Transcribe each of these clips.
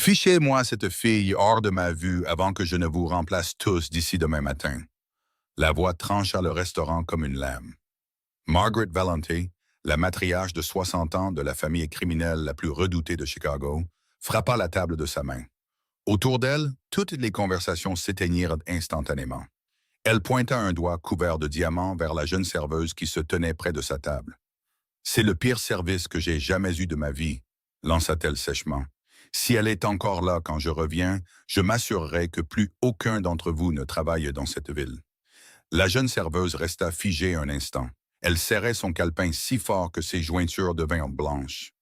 Fichez-moi cette fille hors de ma vue avant que je ne vous remplace tous d'ici demain matin. La voix trancha le restaurant comme une lame. Margaret Valente, la matriarche de 60 ans de la famille criminelle la plus redoutée de Chicago, frappa la table de sa main. Autour d'elle, toutes les conversations s'éteignirent instantanément. Elle pointa un doigt couvert de diamants vers la jeune serveuse qui se tenait près de sa table. C'est le pire service que j'ai jamais eu de ma vie, lança-t-elle sèchement. Si elle est encore là quand je reviens, je m'assurerai que plus aucun d'entre vous ne travaille dans cette ville. La jeune serveuse resta figée un instant. Elle serrait son calepin si fort que ses jointures devinrent blanches.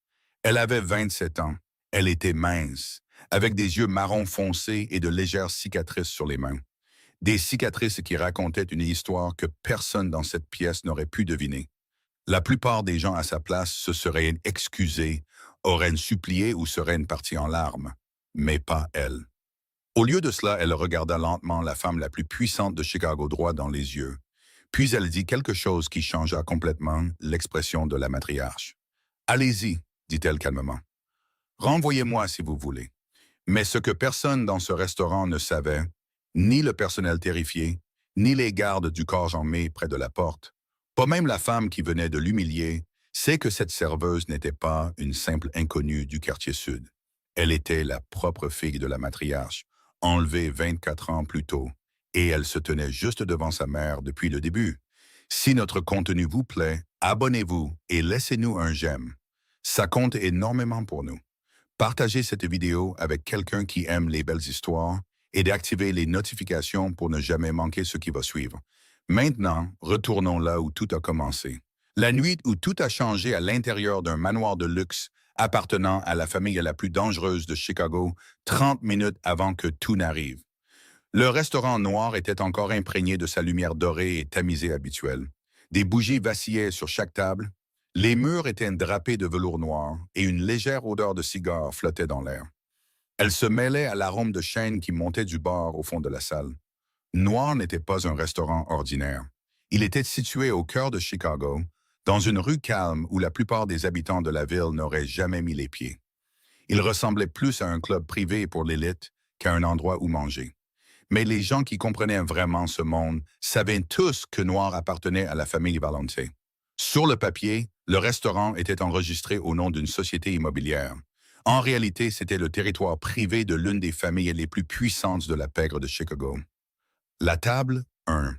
Elle avait 27 ans. Elle était mince, avec des yeux marron foncé et de légères cicatrices sur les mains. Des cicatrices qui racontaient une histoire que personne dans cette pièce n'aurait pu deviner. La plupart des gens à sa place se seraient excusés, auraient supplié ou seraient partis en larmes. Mais pas elle. Au lieu de cela, elle regarda lentement la femme la plus puissante de Chicago droit dans les yeux. Puis elle dit quelque chose qui changea complètement l'expression de la matriarche. « Allez-y, dit-elle calmement. Renvoyez-moi si vous voulez. Mais ce que personne dans ce restaurant ne savait, ni le personnel terrifié, ni les gardes du corps armé près de la porte, pas même la femme qui venait de l'humilier, c'est que cette serveuse n'était pas une simple inconnue du quartier sud. Elle était la propre fille de la matriarche, enlevée 24 ans plus tôt, et elle se tenait juste devant sa mère depuis le début. Si notre contenu vous plaît, abonnez-vous et laissez-nous un j'aime. Ça compte énormément pour nous. Partagez cette vidéo avec quelqu'un qui aime les belles histoires et d'activer les notifications pour ne jamais manquer ce qui va suivre. Maintenant, retournons là où tout a commencé. La nuit où tout a changé à l'intérieur d'un manoir de luxe appartenant à la famille la plus dangereuse de Chicago, 30 minutes avant que tout n'arrive. Le restaurant noir était encore imprégné de sa lumière dorée et tamisée habituelle. Des bougies vacillaient sur chaque table. Les murs étaient drapés de velours noir et une légère odeur de cigare flottait dans l'air. Elle se mêlait à l'arôme de chêne qui montait du bar au fond de la salle. Noir n'était pas un restaurant ordinaire. Il était situé au cœur de Chicago, dans une rue calme où la plupart des habitants de la ville n'auraient jamais mis les pieds. Il ressemblait plus à un club privé pour l'élite qu'à un endroit où manger. Mais les gens qui comprenaient vraiment ce monde savaient tous que Noir appartenait à la famille Valente. Sur le papier, le restaurant était enregistré au nom d'une société immobilière. En réalité, c'était le territoire privé de l'une des familles les plus puissantes de la pègre de Chicago. La table 1.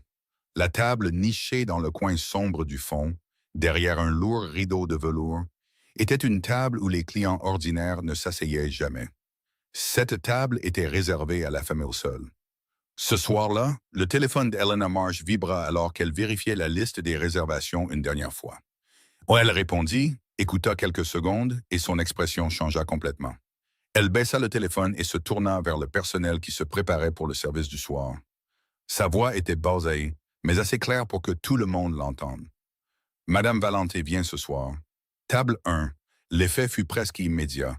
La table nichée dans le coin sombre du fond, derrière un lourd rideau de velours, était une table où les clients ordinaires ne s'asseyaient jamais. Cette table était réservée à la famille seule. Ce soir-là, le téléphone d'Elena Marsh vibra alors qu'elle vérifiait la liste des réservations une dernière fois. Elle répondit, écouta quelques secondes et son expression changea complètement. Elle baissa le téléphone et se tourna vers le personnel qui se préparait pour le service du soir. Sa voix était basaillée, mais assez claire pour que tout le monde l'entende. « Madame Valente vient ce soir. Table 1. » L'effet fut presque immédiat.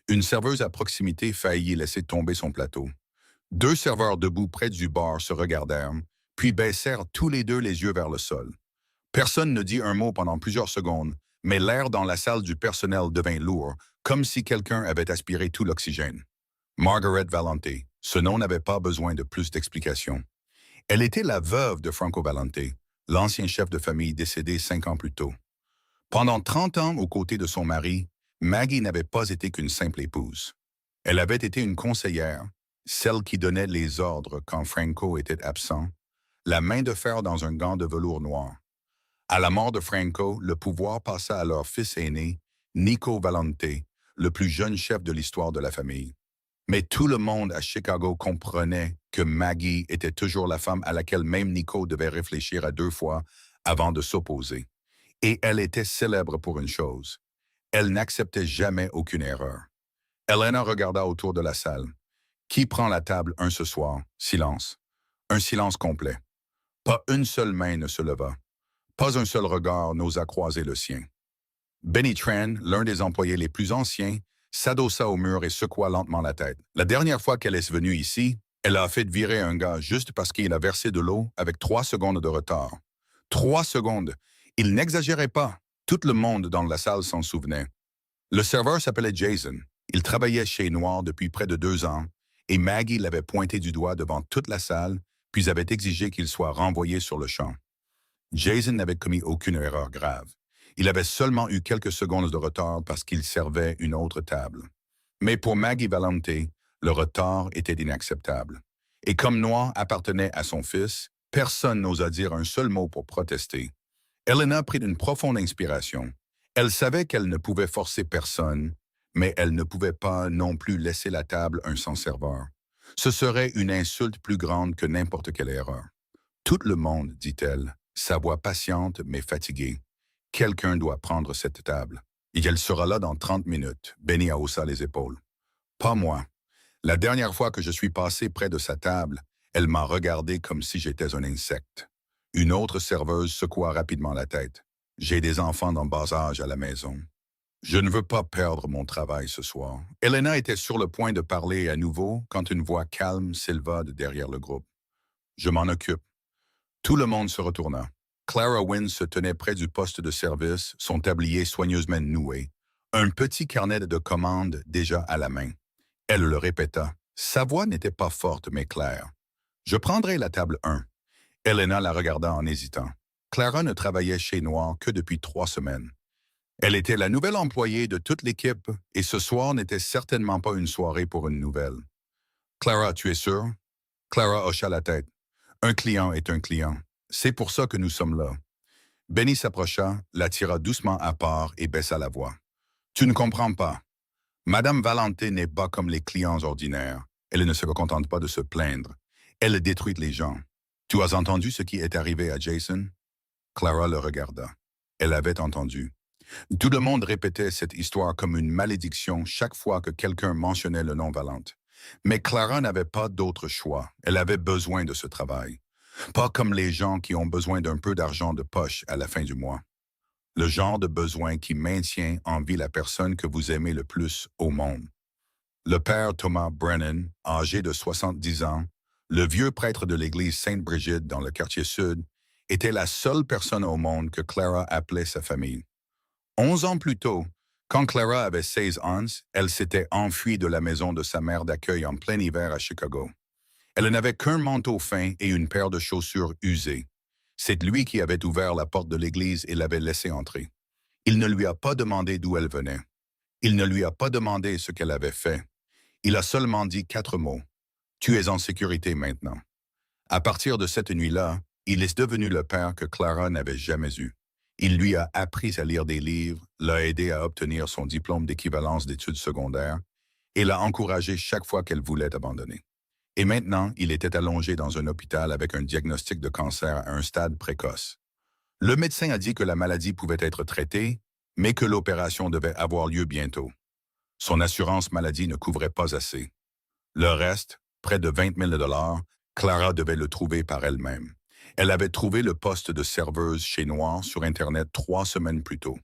Une serveuse à proximité faillit laisser tomber son plateau. Deux serveurs debout près du bar se regardèrent, puis baissèrent tous les deux les yeux vers le sol. Personne ne dit un mot pendant plusieurs secondes, mais l'air dans la salle du personnel devint lourd, comme si quelqu'un avait aspiré tout l'oxygène. Margaret Valente, ce nom n'avait pas besoin de plus d'explications. Elle était la veuve de Franco Valente, l'ancien chef de famille décédé 5 ans plus tôt. Pendant 30 ans aux côtés de son mari, Maggie n'avait pas été qu'une simple épouse. Elle avait été une conseillère, celle qui donnait les ordres quand Franco était absent, la main de fer dans un gant de velours noir. À la mort de Franco, le pouvoir passa à leur fils aîné, Nico Valente, le plus jeune chef de l'histoire de la famille. Mais tout le monde à Chicago comprenait que Maggie était toujours la femme à laquelle même Nico devait réfléchir à 2 fois avant de s'opposer. Et elle était célèbre pour une chose. Elle n'acceptait jamais aucune erreur. Elena regarda autour de la salle. Qui prend la table 1 ce soir? Silence. Un silence complet. Pas une seule main ne se leva. Pas un seul regard n'osa croiser le sien. Benny Tran, l'un des employés les plus anciens, s'adossa au mur et secoua lentement la tête. La dernière fois qu'elle est venue ici, elle a fait virer un gars juste parce qu'il a versé de l'eau avec 3 secondes de retard. 3 secondes. Il n'exagérait pas. Tout le monde dans la salle s'en souvenait. Le serveur s'appelait Jason. Il travaillait chez Noir depuis près de 2 ans, et Maggie l'avait pointé du doigt devant toute la salle, puis avait exigé qu'il soit renvoyé sur le champ. Jason n'avait commis aucune erreur grave. Il avait seulement eu quelques secondes de retard parce qu'il servait une autre table. Mais pour Maggie Valente, le retard était inacceptable. Et comme Noir appartenait à son fils, personne n'osa dire un seul mot pour protester. Elena prit une profonde inspiration. Elle savait qu'elle ne pouvait forcer personne, mais elle ne pouvait pas non plus laisser la table un sans-serveur. Ce serait une insulte plus grande que n'importe quelle erreur. Tout le monde, dit-elle, sa voix patiente mais fatiguée. Quelqu'un doit prendre cette table. Et elle sera là dans 30 minutes. Benny haussa les épaules. Pas moi. La dernière fois que je suis passé près de sa table, elle m'a regardé comme si j'étais un insecte. Une autre serveuse secoua rapidement la tête. J'ai des enfants en bas âge à la maison. Je ne veux pas perdre mon travail ce soir. Elena était sur le point de parler à nouveau quand une voix calme s'éleva de derrière le groupe. Je m'en occupe. Tout le monde se retourna. Clara Wynne se tenait près du poste de service, son tablier soigneusement noué, un petit carnet de commandes déjà à la main. Elle le répéta. Sa voix n'était pas forte mais claire. Je prendrai la table 1. Elena la regarda en hésitant. Clara ne travaillait chez Noir que depuis 3 semaines. Elle était la nouvelle employée de toute l'équipe et ce soir n'était certainement pas une soirée pour une nouvelle. Clara, tu es sûre? Clara hocha la tête. Un client est un client. C'est pour ça que nous sommes là. Benny s'approcha, la tira doucement à part et baissa la voix. Tu ne comprends pas. Madame Valente n'est pas comme les clients ordinaires. Elle ne se contente pas de se plaindre. Elle détruit les gens. Tu as entendu ce qui est arrivé à Jason? Clara le regarda. Elle avait entendu. Tout le monde répétait cette histoire comme une malédiction chaque fois que quelqu'un mentionnait le nom Valente. Mais Clara n'avait pas d'autre choix. Elle avait besoin de ce travail. Pas comme les gens qui ont besoin d'un peu d'argent de poche à la fin du mois. Le genre de besoin qui maintient en vie la personne que vous aimez le plus au monde. Le père Thomas Brennan, âgé de 70 ans, le vieux prêtre de l'église Sainte-Brigitte dans le quartier sud, était la seule personne au monde que Clara appelait sa famille. 11 ans plus tôt, quand Clara avait 16 ans, elle s'était enfuie de la maison de sa mère d'accueil en plein hiver à Chicago. Elle n'avait qu'un manteau fin et une paire de chaussures usées. C'est lui qui avait ouvert la porte de l'église et l'avait laissée entrer. Il ne lui a pas demandé d'où elle venait. Il ne lui a pas demandé ce qu'elle avait fait. Il a seulement dit 4 mots. « Tu es en sécurité maintenant. » À partir de cette nuit-là, il est devenu le père que Clara n'avait jamais eu. Il lui a appris à lire des livres, l'a aidé à obtenir son diplôme d'équivalence d'études secondaires et l'a encouragé chaque fois qu'elle voulait abandonner. Et maintenant, il était allongé dans un hôpital avec un diagnostic de cancer à un stade précoce. Le médecin a dit que la maladie pouvait être traitée, mais que l'opération devait avoir lieu bientôt. Son assurance maladie ne couvrait pas assez. Le reste, près de 20 000 $, Clara devait le trouver par elle-même. Elle avait trouvé le poste de serveuse chez Noir sur Internet 3 semaines plus tôt.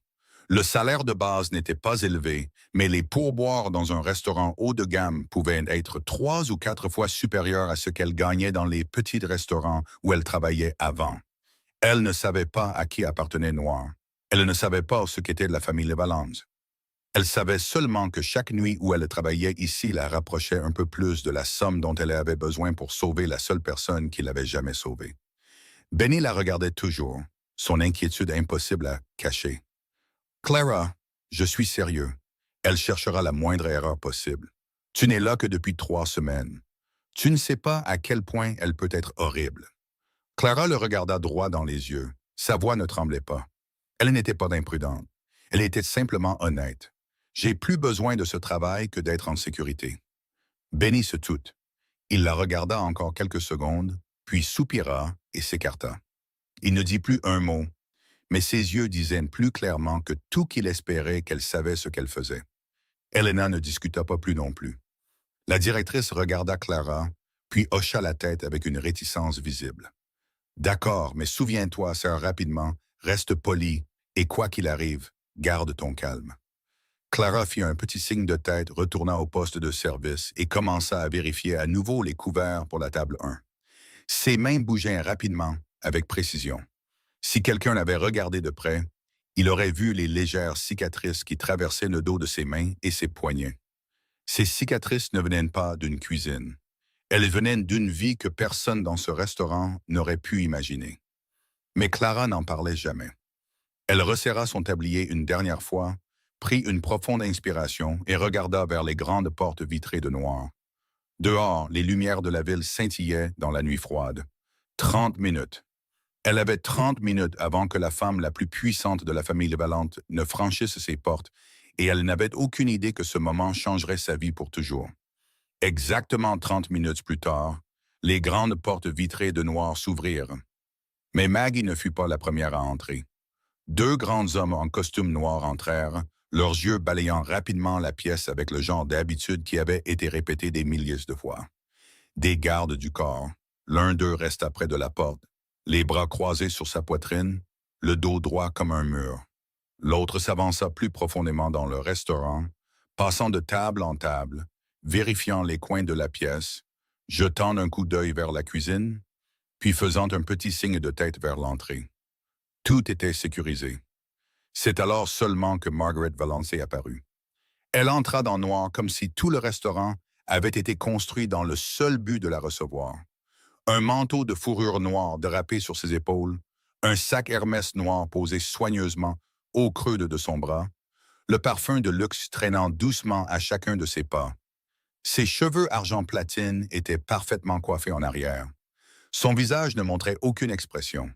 Le salaire de base n'était pas élevé, mais les pourboires dans un restaurant haut de gamme pouvaient être 3 ou 4 fois supérieurs à ce qu'elle gagnait dans les petits restaurants où elle travaillait avant. Elle ne savait pas à qui appartenait Noir. Elle ne savait pas ce qu'était la famille Valence. Elle savait seulement que chaque nuit où elle travaillait ici la rapprochait un peu plus de la somme dont elle avait besoin pour sauver la seule personne qui l'avait jamais sauvée. Benny la regardait toujours, son inquiétude impossible à cacher. Clara, je suis sérieux. Elle cherchera la moindre erreur possible. Tu n'es là que depuis 3 semaines. Tu ne sais pas à quel point elle peut être horrible. Clara le regarda droit dans les yeux. Sa voix ne tremblait pas. Elle n'était pas imprudente. Elle était simplement honnête. J'ai plus besoin de ce travail que d'être en sécurité. Benny se tut. Il la regarda encore quelques secondes, puis soupira et s'écarta. Il ne dit plus un mot, mais ses yeux disaient plus clairement que tout qu'il espérait qu'elle savait ce qu'elle faisait. Elena ne discuta pas plus non plus. La directrice regarda Clara, puis hocha la tête avec une réticence visible. « D'accord, mais souviens-toi, sœur, rapidement, reste poli, et quoi qu'il arrive, garde ton calme. » Clara fit un petit signe de tête, retourna au poste de service et commença à vérifier à nouveau les couverts pour la table 1. Ses mains bougeaient rapidement, avec précision. Si quelqu'un l'avait regardé de près, il aurait vu les légères cicatrices qui traversaient le dos de ses mains et ses poignets. Ces cicatrices ne venaient pas d'une cuisine. Elles venaient d'une vie que personne dans ce restaurant n'aurait pu imaginer. Mais Clara n'en parlait jamais. Elle resserra son tablier une dernière fois, prit une profonde inspiration et regarda vers les grandes portes vitrées de noir. Dehors, les lumières de la ville scintillaient dans la nuit froide. 30 minutes. Elle avait 30 minutes avant que la femme la plus puissante de la famille Valente ne franchisse ses portes, et elle n'avait aucune idée que ce moment changerait sa vie pour toujours. Exactement 30 minutes plus tard, les grandes portes vitrées de noir s'ouvrirent. Mais Maggie ne fut pas la première à entrer. Deux grands hommes en costume noir entrèrent, leurs yeux balayant rapidement la pièce avec le genre d'habitude qui avait été répété des milliers de fois. Des gardes du corps. L'un d'eux resta près de la porte, les bras croisés sur sa poitrine, le dos droit comme un mur. L'autre s'avança plus profondément dans le restaurant, passant de table en table, vérifiant les coins de la pièce, jetant un coup d'œil vers la cuisine, puis faisant un petit signe de tête vers l'entrée. Tout était sécurisé. C'est alors seulement que Margaret Valance apparut. Elle entra dans noir comme si tout le restaurant avait été construit dans le seul but de la recevoir. Un manteau de fourrure noire drapé sur ses épaules, un sac Hermès noir posé soigneusement au creux de son bras, le parfum de luxe traînant doucement à chacun de ses pas. Ses cheveux argent platine étaient parfaitement coiffés en arrière. Son visage ne montrait aucune expression,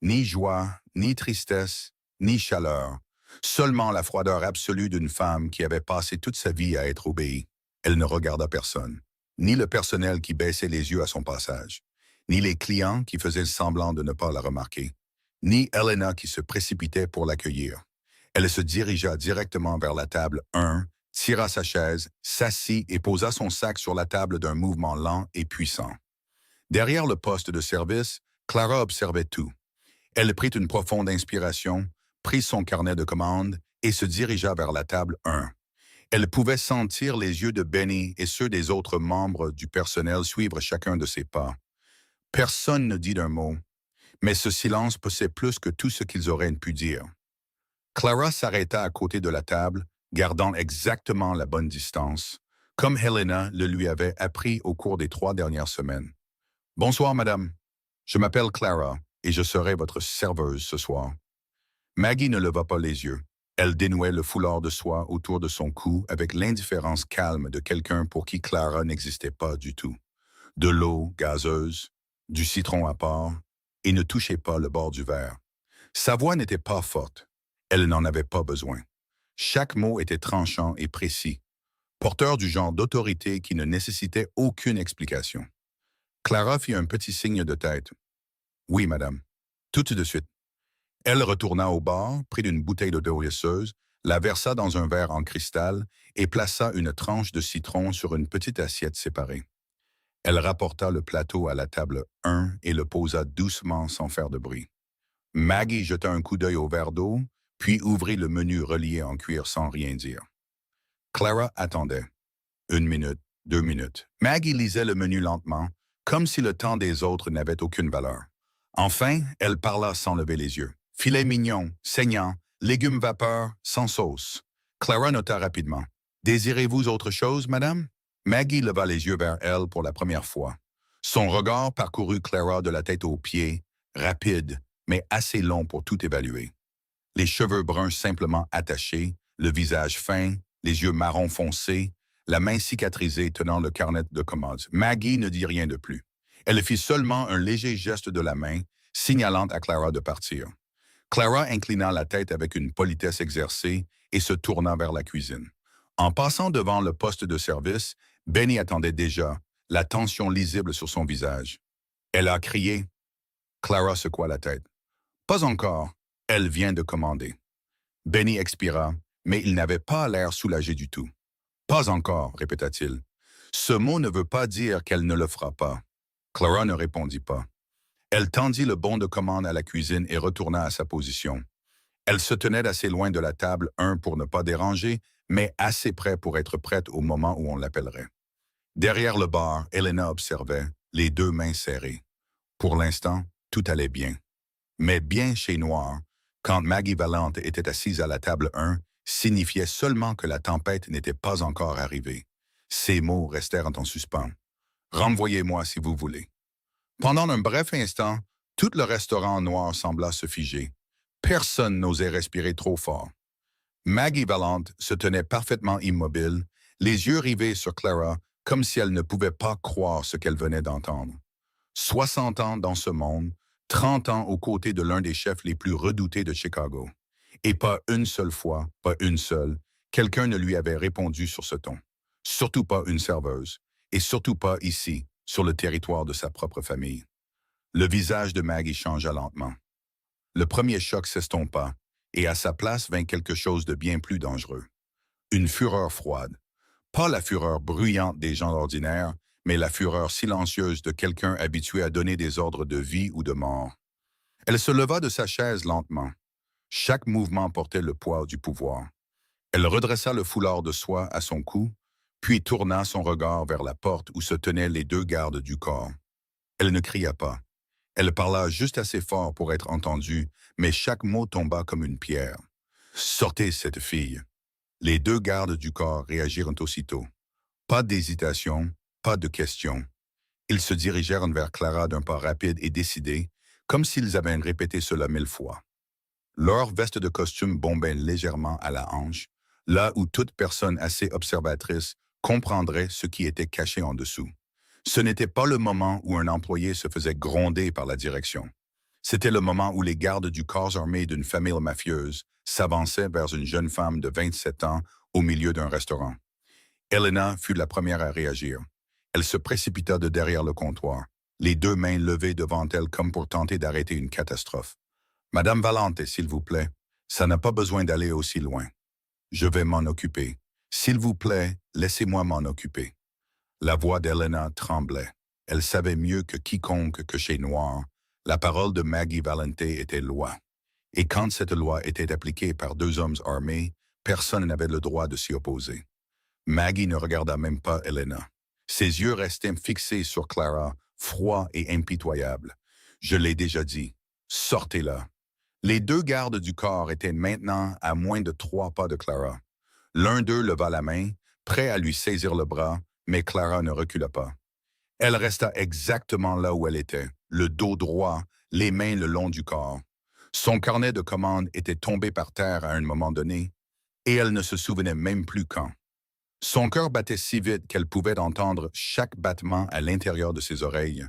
ni joie, ni tristesse, ni chaleur, seulement la froideur absolue d'une femme qui avait passé toute sa vie à être obéie. Elle ne regarda personne, ni le personnel qui baissait les yeux à son passage, ni les clients qui faisaient semblant de ne pas la remarquer, ni Helena qui se précipitait pour l'accueillir. Elle se dirigea directement vers la table 1, tira sa chaise, s'assit et posa son sac sur la table d'un mouvement lent et puissant. Derrière le poste de service, Clara observait tout. Elle prit une profonde inspiration, prit son carnet de commandes et se dirigea vers la table 1. Elle pouvait sentir les yeux de Benny et ceux des autres membres du personnel suivre chacun de ses pas. Personne ne dit d'un mot, mais ce silence pesait plus que tout ce qu'ils auraient pu dire. Clara s'arrêta à côté de la table, gardant exactement la bonne distance, comme Helena le lui avait appris au cours des 3 dernières semaines. « Bonsoir, madame. Je m'appelle Clara et je serai votre serveuse ce soir. » Maggie ne leva pas les yeux. Elle dénouait le foulard de soie autour de son cou avec l'indifférence calme de quelqu'un pour qui Clara n'existait pas du tout. De l'eau gazeuse, du citron à part, et ne touchait pas le bord du verre. Sa voix n'était pas forte. Elle n'en avait pas besoin. Chaque mot était tranchant et précis, porteur du genre d'autorité qui ne nécessitait aucune explication. Clara fit un petit signe de tête. « Oui, madame. Tout de suite. » Elle retourna au bar, prit une bouteille d'eau gazeuse, la versa dans un verre en cristal et plaça une tranche de citron sur une petite assiette séparée. Elle rapporta le plateau à la table 1 et le posa doucement sans faire de bruit. Maggie jeta un coup d'œil au verre d'eau, puis ouvrit le menu relié en cuir sans rien dire. Clara attendait. 1 minute, 2 minutes. Maggie lisait le menu lentement, comme si le temps des autres n'avait aucune valeur. Enfin, elle parla sans lever les yeux. Filet mignon, saignant, légumes vapeur, sans sauce. Clara nota rapidement. « Désirez-vous autre chose, madame? » Maggie leva les yeux vers elle pour la première fois. Son regard parcourut Clara de la tête aux pieds, rapide, mais assez long pour tout évaluer. Les cheveux bruns simplement attachés, le visage fin, les yeux marron foncé, la main cicatrisée tenant le carnet de commandes. Maggie ne dit rien de plus. Elle fit seulement un léger geste de la main, signalant à Clara de partir. Clara inclina la tête avec une politesse exercée et se tourna vers la cuisine. En passant devant le poste de service, Benny attendait déjà, la tension lisible sur son visage. Elle a crié. Clara secoua la tête. « Pas encore. Elle vient de commander. » Benny expira, mais il n'avait pas l'air soulagé du tout. « Pas encore, répéta-t-il. Ce mot ne veut pas dire qu'elle ne le fera pas. » Clara ne répondit pas. Elle tendit le bon de commande à la cuisine et retourna à sa position. Elle se tenait assez loin de la table 1 pour ne pas déranger, mais assez près pour être prête au moment où on l'appellerait. Derrière le bar, Helena observait, les 2 mains serrées. Pour l'instant, tout allait bien. Mais bien chez Noir, quand Maggie Valente était assise à la table 1, signifiait seulement que la tempête n'était pas encore arrivée. Ces mots restèrent en suspens. Renvoyez-moi si vous voulez. Pendant un bref instant, tout le restaurant noir sembla se figer. Personne n'osait respirer trop fort. Maggie Valent se tenait parfaitement immobile, les yeux rivés sur Clara, comme si elle ne pouvait pas croire ce qu'elle venait d'entendre. 60 ans dans ce monde, 30 ans aux côtés de l'un des chefs les plus redoutés de Chicago. Et pas une seule fois, pas une seule, quelqu'un ne lui avait répondu sur ce ton. Surtout pas une serveuse, et surtout pas ici, sur le territoire de sa propre famille. Le visage de Maggie changea lentement. Le premier choc s'estompa, et à sa place vint quelque chose de bien plus dangereux. Une fureur froide. Pas la fureur bruyante des gens ordinaires, mais la fureur silencieuse de quelqu'un habitué à donner des ordres de vie ou de mort. Elle se leva de sa chaise lentement. Chaque mouvement portait le poids du pouvoir. Elle redressa le foulard de soie à son cou, puis tourna son regard vers la porte où se tenaient les deux gardes du corps. Elle ne cria pas. Elle parla juste assez fort pour être entendue, mais chaque mot tomba comme une pierre. « Sortez cette fille !» Les deux gardes du corps réagirent aussitôt. Pas d'hésitation, pas de question. Ils se dirigèrent vers Clara d'un pas rapide et décidé, comme s'ils avaient répété cela 1000 fois. Leur veste de costume bombait légèrement à la hanche, là où toute personne assez observatrice comprendrait ce qui était caché en dessous. Ce n'était pas le moment où un employé se faisait gronder par la direction. C'était le moment où les gardes du corps armé d'une famille mafieuse s'avançaient vers une jeune femme de 27 ans au milieu d'un restaurant. Elena fut la première à réagir. Elle se précipita de derrière le comptoir, les deux mains levées devant elle comme pour tenter d'arrêter une catastrophe. « Madame Valente, s'il vous plaît, ça n'a pas besoin d'aller aussi loin. Je vais m'en occuper. S'il vous plaît, laissez-moi m'en occuper. » La voix d'Elena tremblait. Elle savait mieux que quiconque que chez Noir, la parole de Maggie Valente était loi. Et quand cette loi était appliquée par deux hommes armés, personne n'avait le droit de s'y opposer. Maggie ne regarda même pas Elena. Ses yeux restaient fixés sur Clara, froids et impitoyables. Je l'ai déjà dit, sortez-la. Les deux gardes du corps étaient maintenant à moins de 3 pas de Clara. L'un d'eux leva la main, prêt à lui saisir le bras, mais Clara ne recula pas. Elle resta exactement là où elle était, le dos droit, les mains le long du corps. Son carnet de commandes était tombé par terre à un moment donné, et elle ne se souvenait même plus quand. Son cœur battait si vite qu'elle pouvait entendre chaque battement à l'intérieur de ses oreilles,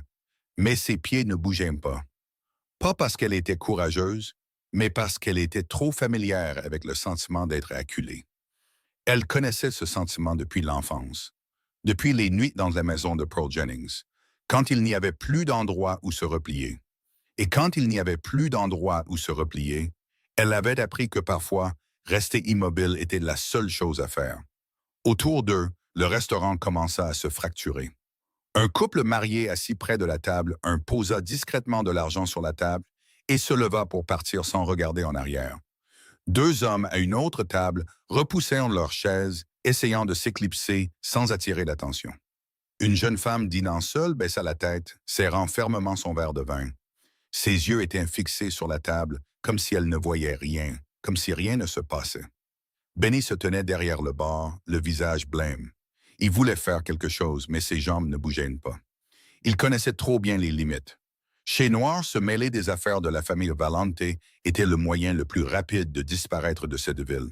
mais ses pieds ne bougeaient pas. Pas parce qu'elle était courageuse, mais parce qu'elle était trop familière avec le sentiment d'être acculée. Elle connaissait ce sentiment depuis l'enfance, depuis les nuits dans la maison de Pearl Jennings, quand il n'y avait plus d'endroit où se replier. Et quand il n'y avait plus d'endroit où se replier, elle avait appris que parfois, rester immobile était la seule chose à faire. Autour d'eux, le restaurant commença à se fracturer. Un couple marié assis près de la table posa discrètement de l'argent sur la table et se leva pour partir sans regarder en arrière. Deux hommes à une autre table repoussèrent leurs chaises, essayant de s'éclipser sans attirer l'attention. Une jeune femme dînant seule baissa la tête, serrant fermement son verre de vin. Ses yeux étaient fixés sur la table, comme si elle ne voyait rien, comme si rien ne se passait. Benny se tenait derrière le bar, le visage blême. Il voulait faire quelque chose, mais ses jambes ne bougeaient pas. Il connaissait trop bien les limites. Chez Noir, se mêler des affaires de la famille Valente était le moyen le plus rapide de disparaître de cette ville.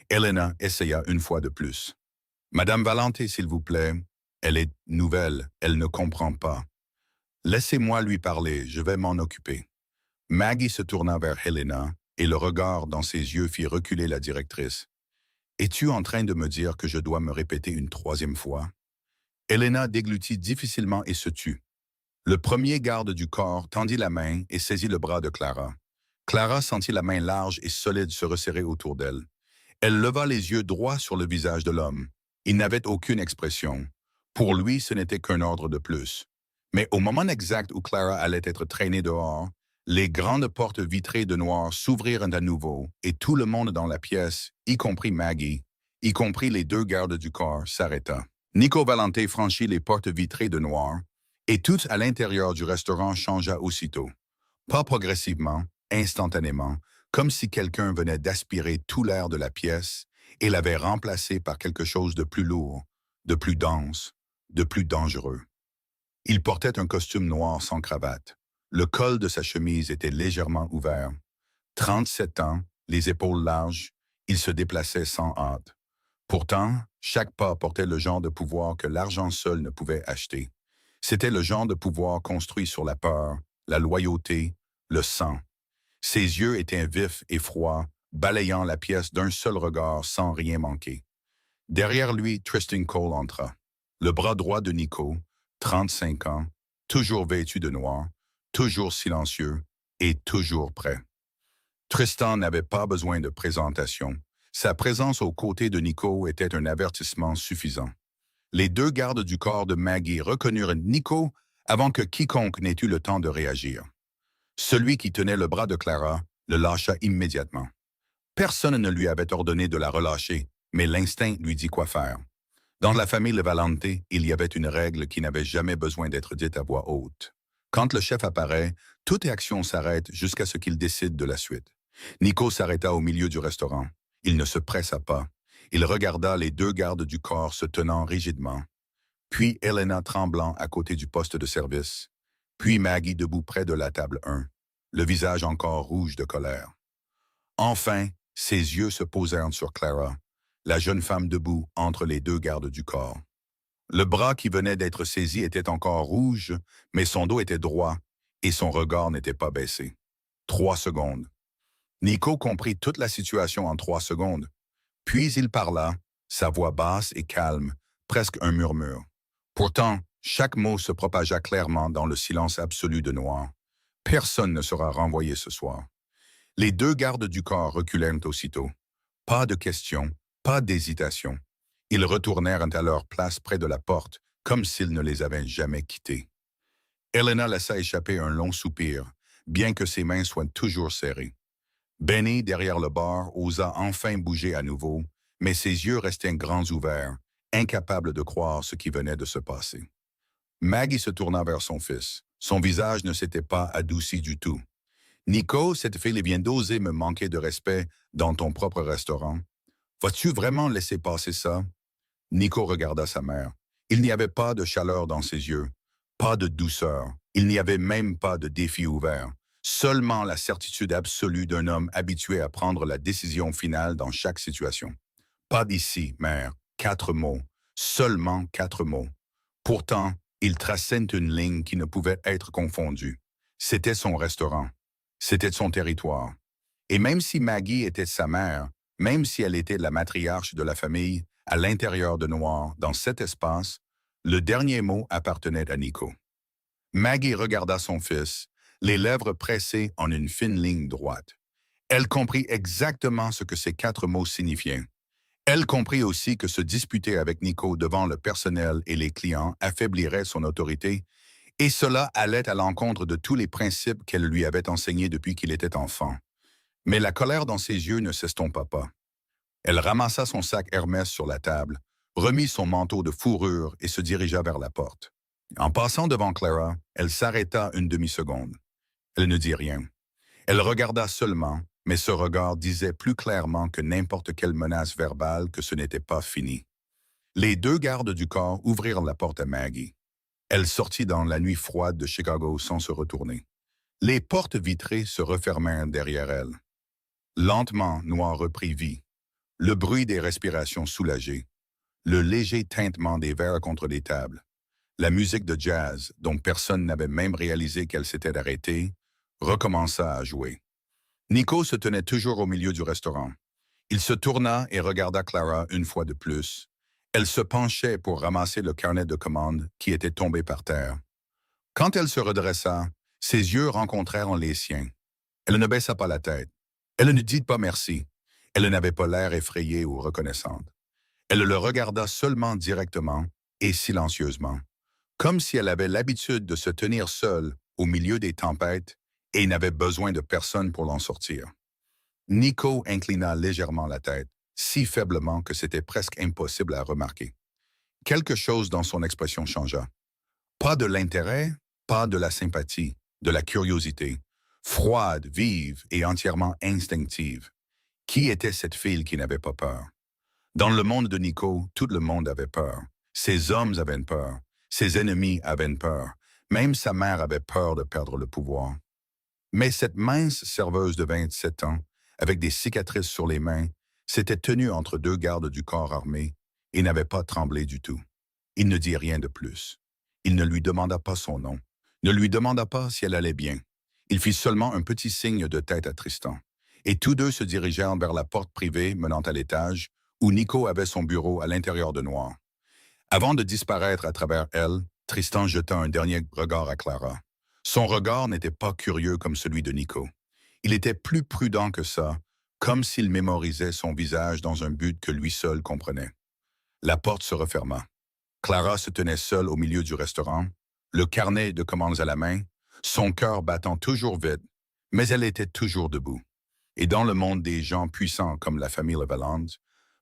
Elena essaya une fois de plus. « Madame Valente, s'il vous plaît, elle est nouvelle, elle ne comprend pas. Laissez-moi lui parler, je vais m'en occuper. » Maggie se tourna vers Helena et le regard dans ses yeux fit reculer la directrice. « Es-tu en train de me dire que je dois me répéter une 3e fois? » Helena déglutit difficilement et se tut. Le premier garde du corps tendit la main et saisit le bras de Clara. Clara sentit la main large et solide se resserrer autour d'elle. Elle leva les yeux droits sur le visage de l'homme. Il n'avait aucune expression. Pour lui, ce n'était qu'un ordre de plus. Mais au moment exact où Clara allait être traînée dehors, les grandes portes vitrées de noir s'ouvrirent à nouveau et tout le monde dans la pièce, y compris Maggie, y compris les deux gardes du corps, s'arrêta. Nico Valente franchit les portes vitrées de noir et tout à l'intérieur du restaurant changea aussitôt. Pas progressivement, instantanément, comme si quelqu'un venait d'aspirer tout l'air de la pièce et l'avait remplacé par quelque chose de plus lourd, de plus dense, de plus dangereux. Il portait un costume noir sans cravate. Le col de sa chemise était légèrement ouvert. 37 ans, les épaules larges, il se déplaçait sans hâte. Pourtant, chaque pas portait le genre de pouvoir que l'argent seul ne pouvait acheter. C'était le genre de pouvoir construit sur la peur, la loyauté, le sang. Ses yeux étaient vifs et froids, balayant la pièce d'un seul regard sans rien manquer. Derrière lui, Tristan Cole entra. Le bras droit de Nico, 35 ans, toujours vêtu de noir, toujours silencieux et toujours prêt. Tristan n'avait pas besoin de présentation. Sa présence aux côtés de Nico était un avertissement suffisant. Les deux gardes du corps de Maggie reconnurent Nico avant que quiconque n'ait eu le temps de réagir. Celui qui tenait le bras de Clara le lâcha immédiatement. Personne ne lui avait ordonné de la relâcher, mais l'instinct lui dit quoi faire. Dans la famille Levalente, il y avait une règle qui n'avait jamais besoin d'être dite à voix haute. Quand le chef apparaît, toute action s'arrête jusqu'à ce qu'il décide de la suite. Nico s'arrêta au milieu du restaurant. Il ne se pressa pas. Il regarda les deux gardes du corps se tenant rigidement. Puis Elena tremblant à côté du poste de service. Puis Maggie debout près de la table 1, le visage encore rouge de colère. Enfin, ses yeux se posèrent sur Clara, la jeune femme debout entre les deux gardes du corps. Le bras qui venait d'être saisi était encore rouge, mais son dos était droit et son regard n'était pas baissé. 3 secondes. Nico comprit toute la situation en 3 secondes. Puis il parla, sa voix basse et calme, presque un murmure. Pourtant, chaque mot se propagea clairement dans le silence absolu de Noir. Personne ne sera renvoyé ce soir. Les deux gardes du corps reculèrent aussitôt. Pas de questions, pas d'hésitation. Ils retournèrent à leur place près de la porte, comme s'ils ne les avaient jamais quittés. Elena laissa échapper un long soupir, bien que ses mains soient toujours serrées. Benny, derrière le bar, osa enfin bouger à nouveau, mais ses yeux restaient grands ouverts, incapables de croire ce qui venait de se passer. Maggie se tourna vers son fils. Son visage ne s'était pas adouci du tout. « Nico, cette fille vient d'oser me manquer de respect dans ton propre restaurant. Vas-tu vraiment laisser passer ça? » Nico regarda sa mère. Il n'y avait pas de chaleur dans ses yeux, pas de douceur. Il n'y avait même pas de défi ouvert. Seulement la certitude absolue d'un homme habitué à prendre la décision finale dans chaque situation. Pas d'ici, mère. 4 mots. Seulement 4 mots. Pourtant, il traçait une ligne qui ne pouvait être confondue. C'était son restaurant. C'était son territoire. Et même si Maggie était sa mère, même si elle était la matriarche de la famille, à l'intérieur de Noir, dans cet espace, le dernier mot appartenait à Nico. Maggie regarda son fils, les lèvres pressées en une fine ligne droite. Elle comprit exactement ce que ces 4 mots signifiaient. Elle comprit aussi que se disputer avec Nico devant le personnel et les clients affaiblirait son autorité, et cela allait à l'encontre de tous les principes qu'elle lui avait enseignés depuis qu'il était enfant. Mais la colère dans ses yeux ne s'estompa pas. Elle ramassa son sac Hermès sur la table, remit son manteau de fourrure et se dirigea vers la porte. En passant devant Clara, elle s'arrêta une demi-seconde. Elle ne dit rien. Elle regarda seulement, mais ce regard disait plus clairement que n'importe quelle menace verbale que ce n'était pas fini. Les deux gardes du corps ouvrirent la porte à Maggie. Elle sortit dans la nuit froide de Chicago sans se retourner. Les portes vitrées se refermèrent derrière elle. Lentement, Noir reprit vie. Le bruit des respirations soulagées, le léger tintement des verres contre les tables, la musique de jazz, dont personne n'avait même réalisé qu'elle s'était arrêtée, recommença à jouer. Nico se tenait toujours au milieu du restaurant. Il se tourna et regarda Clara une fois de plus. Elle se penchait pour ramasser le carnet de commandes qui était tombé par terre. Quand elle se redressa, ses yeux rencontrèrent les siens. Elle ne baissa pas la tête. Elle ne dit pas merci. Elle n'avait pas l'air effrayée ou reconnaissante. Elle le regarda seulement directement et silencieusement, comme si elle avait l'habitude de se tenir seule au milieu des tempêtes et n'avait besoin de personne pour l'en sortir. Nico inclina légèrement la tête, si faiblement que c'était presque impossible à remarquer. Quelque chose dans son expression changea. Pas de l'intérêt, pas de la sympathie, de la curiosité, froide, vive et entièrement instinctive. Qui était cette fille qui n'avait pas peur? Dans le monde de Nico, tout le monde avait peur. Ses hommes avaient peur, ses ennemis avaient peur, même sa mère avait peur de perdre le pouvoir. Mais cette mince serveuse de 27 ans, avec des cicatrices sur les mains, s'était tenue entre deux gardes du corps armé et n'avait pas tremblé du tout. Il ne dit rien de plus. Il ne lui demanda pas son nom, ne lui demanda pas si elle allait bien. Il fit seulement un petit signe de tête à Tristan. Et tous deux se dirigèrent vers la porte privée menant à l'étage, où Nico avait son bureau à l'intérieur de noir. Avant de disparaître à travers elle, Tristan jeta un dernier regard à Clara. Son regard n'était pas curieux comme celui de Nico. Il était plus prudent que ça, comme s'il mémorisait son visage dans un but que lui seul comprenait. La porte se referma. Clara se tenait seule au milieu du restaurant, le carnet de commandes à la main, son cœur battant toujours vite, mais elle était toujours debout. Et dans le monde des gens puissants comme la famille Levaland,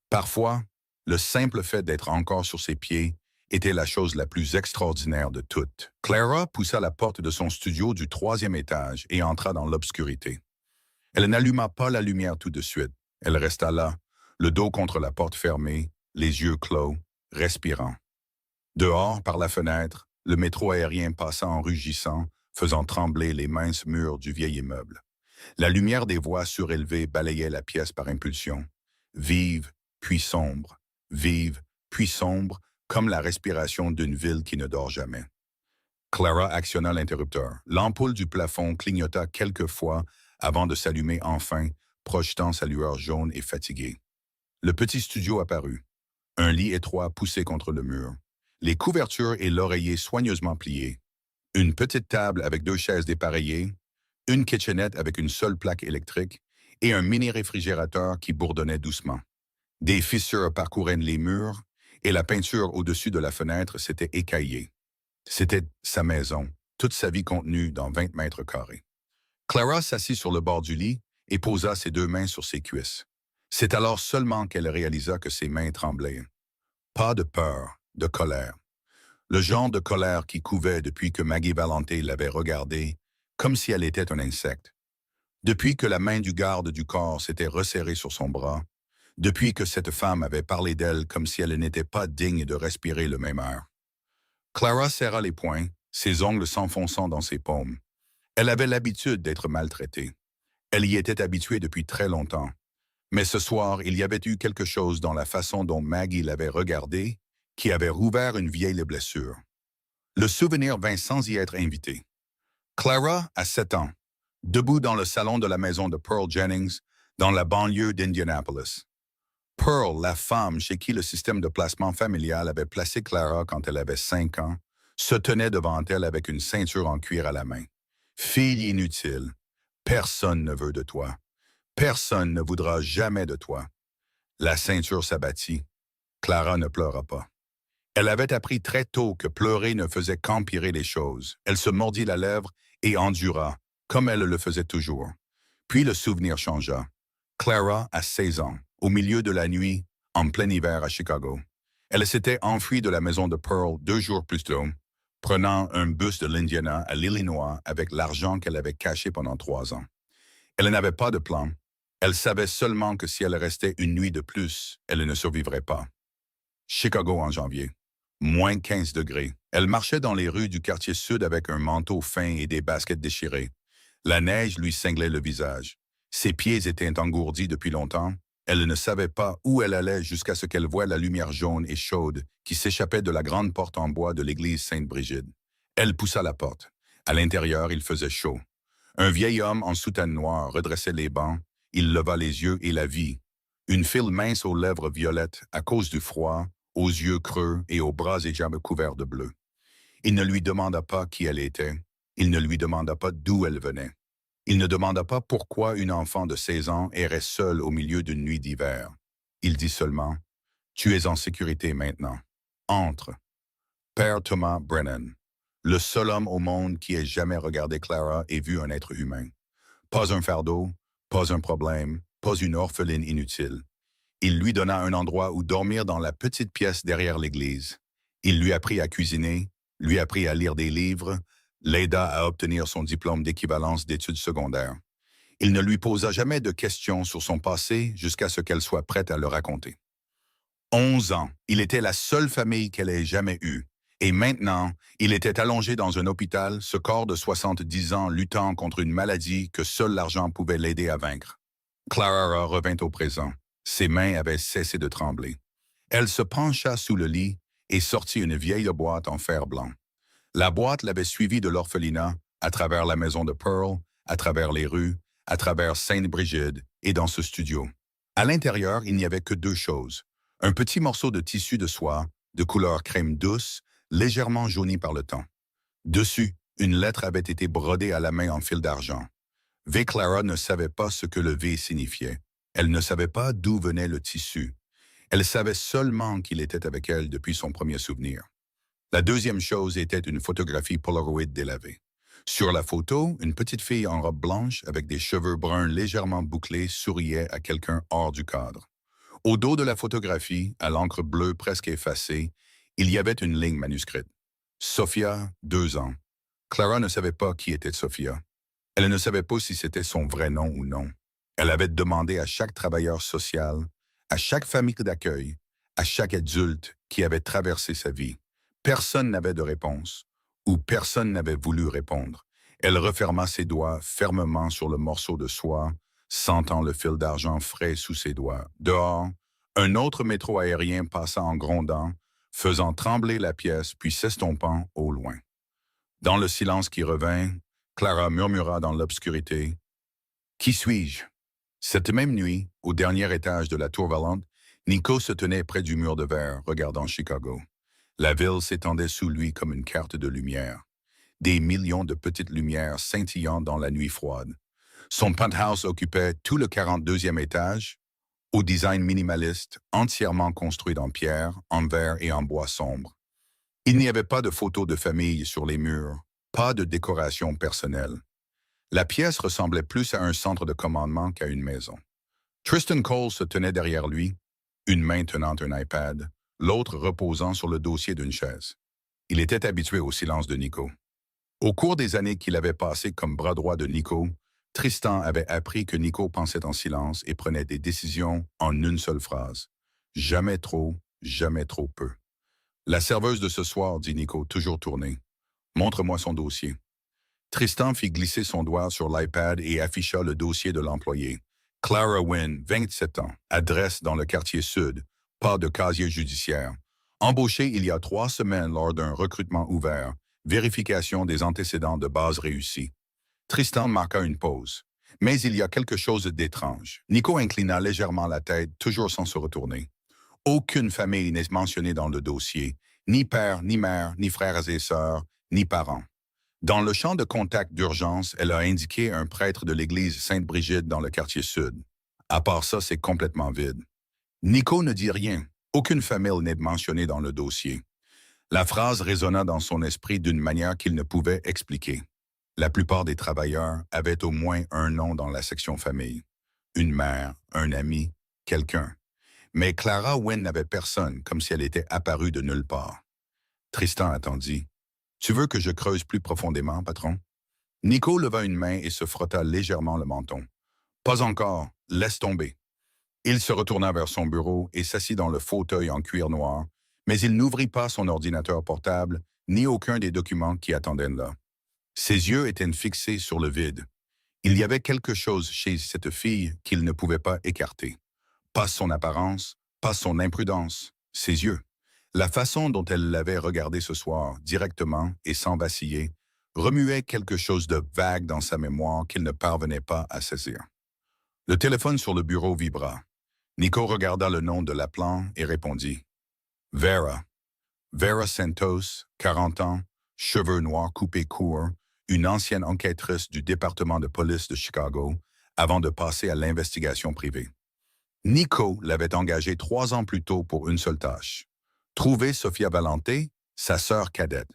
parfois, le simple fait d'être encore sur ses pieds était la chose la plus extraordinaire de toutes. Clara poussa la porte de son studio du 3e étage et entra dans l'obscurité. Elle n'alluma pas la lumière tout de suite. Elle resta là, le dos contre la porte fermée, les yeux clos, respirant. Dehors, par la fenêtre, le métro aérien passa en rugissant, faisant trembler les minces murs du vieil immeuble. La lumière des voies surélevées balayait la pièce par impulsion. Vive, puis sombre, vive, puis sombre, comme la respiration d'une ville qui ne dort jamais. Clara actionna l'interrupteur. L'ampoule du plafond clignota quelques fois avant de s'allumer enfin, projetant sa lueur jaune et fatiguée. Le petit studio apparut. Un lit étroit poussé contre le mur. Les couvertures et l'oreiller soigneusement pliés. Une petite table avec 2 chaises dépareillées, une kitchenette avec une seule plaque électrique et un mini-réfrigérateur qui bourdonnait doucement. Des fissures parcouraient les murs et la peinture au-dessus de la fenêtre s'était écaillée. C'était sa maison, toute sa vie contenue dans 20 mètres carrés. Clara s'assit sur le bord du lit et posa ses 2 mains sur ses cuisses. C'est alors seulement qu'elle réalisa que ses mains tremblaient. Pas de peur, de colère. Le genre de colère qui couvait depuis que Maggie Valente l'avait regardée, comme si elle était un insecte. Depuis que la main du garde du corps s'était resserrée sur son bras, depuis que cette femme avait parlé d'elle comme si elle n'était pas digne de respirer le même air. Clara serra les poings, ses ongles s'enfonçant dans ses paumes. Elle avait l'habitude d'être maltraitée. Elle y était habituée depuis très longtemps. Mais ce soir, il y avait eu quelque chose dans la façon dont Maggie l'avait regardée qui avait rouvert une vieille blessure. Le souvenir vint sans y être invité. Clara a 7 ans, debout dans le salon de la maison de Pearl Jennings, dans la banlieue d'Indianapolis. Pearl, la femme chez qui le système de placement familial avait placé Clara quand elle avait 5 ans, se tenait devant elle avec une ceinture en cuir à la main. Fille inutile, personne ne veut de toi. Personne ne voudra jamais de toi. La ceinture s'abattit. Clara ne pleura pas. Elle avait appris très tôt que pleurer ne faisait qu'empirer les choses. Elle se mordit la lèvre et endura, comme elle le faisait toujours. Puis le souvenir changea. Clara a 16 ans, au milieu de la nuit, en plein hiver à Chicago. Elle s'était enfuie de la maison de Pearl 2 jours plus tôt, prenant un bus de l'Indiana à l'Illinois avec l'argent qu'elle avait caché pendant 3 ans. Elle n'avait pas de plan. Elle savait seulement que si elle restait une nuit de plus, elle ne survivrait pas. Chicago en janvier. Moins 15 degrés. Elle marchait dans les rues du quartier sud avec un manteau fin et des baskets déchirées. La neige lui cinglait le visage. Ses pieds étaient engourdis depuis longtemps. Elle ne savait pas où elle allait jusqu'à ce qu'elle voie la lumière jaune et chaude qui s'échappait de la grande porte en bois de l'église Sainte-Brigide. Elle poussa la porte. À l'intérieur, il faisait chaud. Un vieil homme en soutane noire redressait les bancs. Il leva les yeux et la vit. Une fille mince aux lèvres violettes à cause du froid, aux yeux creux et aux bras et jambes couverts de bleu. Il ne lui demanda pas qui elle était. Il ne lui demanda pas d'où elle venait. Il ne demanda pas pourquoi une enfant de 16 ans errait seule au milieu d'une nuit d'hiver. Il dit seulement « Tu es en sécurité maintenant. Entre. » Père Thomas Brennan, le seul homme au monde qui ait jamais regardé Clara et vu un être humain. Pas un fardeau, pas un problème, pas une orpheline inutile. Il lui donna un endroit où dormir dans la petite pièce derrière l'église. Il lui apprit à cuisiner, lui apprit à lire des livres, l'aida à obtenir son diplôme d'équivalence d'études secondaires. Il ne lui posa jamais de questions sur son passé jusqu'à ce qu'elle soit prête à le raconter. 11 ans, il était la seule famille qu'elle ait jamais eue. Et maintenant, il était allongé dans un hôpital, ce corps de 70 ans luttant contre une maladie que seul l'argent pouvait l'aider à vaincre. Clara revint au présent. Ses mains avaient cessé de trembler. Elle se pencha sous le lit et sortit une vieille boîte en fer blanc. La boîte l'avait suivie de l'orphelinat, à travers la maison de Pearl, à travers les rues, à travers Sainte-Brigide et dans ce studio. À l'intérieur, il n'y avait que deux choses. Un petit morceau de tissu de soie, de couleur crème douce, légèrement jauni par le temps. Dessus, une lettre avait été brodée à la main en fil d'argent. V. Clara ne savait pas ce que le V signifiait. Elle ne savait pas d'où venait le tissu. Elle savait seulement qu'il était avec elle depuis son premier souvenir. La deuxième chose était une photographie Polaroid délavée. Sur la photo, une petite fille en robe blanche avec des cheveux bruns légèrement bouclés souriait à quelqu'un hors du cadre. Au dos de la photographie, à l'encre bleue presque effacée, il y avait une ligne manuscrite. Sophia, 2 ans. Clara ne savait pas qui était Sophia. Elle ne savait pas si c'était son vrai nom ou non. Elle avait demandé à chaque travailleur social, à chaque famille d'accueil, à chaque adulte qui avait traversé sa vie. Personne n'avait de réponse, ou personne n'avait voulu répondre. Elle referma ses doigts fermement sur le morceau de soie, sentant le fil d'argent frais sous ses doigts. Dehors, un autre métro aérien passa en grondant, faisant trembler la pièce puis s'estompant au loin. Dans le silence qui revint, Clara murmura dans l'obscurité. « Qui suis-je » Cette même nuit, au dernier étage de la tour Valente, Nico se tenait près du mur de verre, regardant Chicago. La ville s'étendait sous lui comme une carte de lumière. Des millions de petites lumières scintillant dans la nuit froide. Son penthouse occupait tout le 42e étage, au design minimaliste, entièrement construit en pierre, en verre et en bois sombre. Il n'y avait pas de photos de famille sur les murs, pas de décoration personnelle. La pièce ressemblait plus à un centre de commandement qu'à une maison. Tristan Cole se tenait derrière lui, une main tenant un iPad, l'autre reposant sur le dossier d'une chaise. Il était habitué au silence de Nico. Au cours des années qu'il avait passées comme bras droit de Nico, Tristan avait appris que Nico pensait en silence et prenait des décisions en une seule phrase. Jamais trop peu. La serveuse de ce soir, dit Nico, toujours tournée. Montre-moi son dossier. Tristan fit glisser son doigt sur l'iPad et afficha le dossier de l'employé. Clara Wynne, 27 ans, adresse dans le quartier sud, pas de casier judiciaire. Embauchée il y a 3 semaines lors d'un recrutement ouvert, vérification des antécédents de base réussis. Tristan marqua une pause. Mais il y a quelque chose d'étrange. Nico inclina légèrement la tête, toujours sans se retourner. Aucune famille n'est mentionnée dans le dossier, ni père, ni mère, ni frères et sœurs, ni parents. Dans le champ de contact d'urgence, elle a indiqué un prêtre de l'église Sainte-Brigide dans le quartier sud. À part ça, c'est complètement vide. Nico ne dit rien. Aucune famille n'est mentionnée dans le dossier. La phrase résonna dans son esprit d'une manière qu'il ne pouvait expliquer. La plupart des travailleurs avaient au moins un nom dans la section famille. Une mère, un ami, quelqu'un. Mais Clara Wynne n'avait personne, comme si elle était apparue de nulle part. Tristan attendit. « Tu veux que je creuse plus profondément, patron? » Nico leva une main et se frotta légèrement le menton. « Pas encore, laisse tomber. » Il se retourna vers son bureau et s'assit dans le fauteuil en cuir noir, mais il n'ouvrit pas son ordinateur portable, ni aucun des documents qui attendaient là. Ses yeux étaient fixés sur le vide. Il y avait quelque chose chez cette fille qu'il ne pouvait pas écarter. Pas son apparence, pas son imprudence, ses yeux. La façon dont elle l'avait regardé ce soir, directement et sans vaciller, remuait quelque chose de vague dans sa mémoire qu'il ne parvenait pas à saisir. Le téléphone sur le bureau vibra. Nico regarda le nom de l'appelant et répondit. Vera. Vera Santos, 40 ans, cheveux noirs coupés courts, une ancienne enquêtrice du département de police de Chicago, avant de passer à l'investigation privée. Nico l'avait engagée 3 ans plus tôt pour une seule tâche. Trouver Sophia Valente, sa sœur cadette.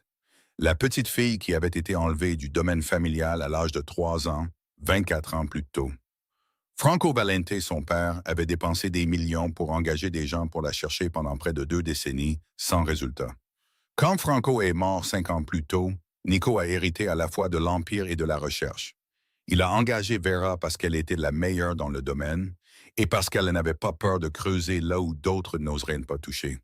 La petite fille qui avait été enlevée du domaine familial à l'âge de 3 ans, 24 ans plus tôt. Franco Valente, son père, avait dépensé des millions pour engager des gens pour la chercher pendant près de 2 décennies, sans résultat. Quand Franco est mort 5 ans plus tôt, Nico a hérité à la fois de l'Empire et de la recherche. Il a engagé Vera parce qu'elle était la meilleure dans le domaine, et parce qu'elle n'avait pas peur de creuser là où d'autres n'oseraient pas toucher.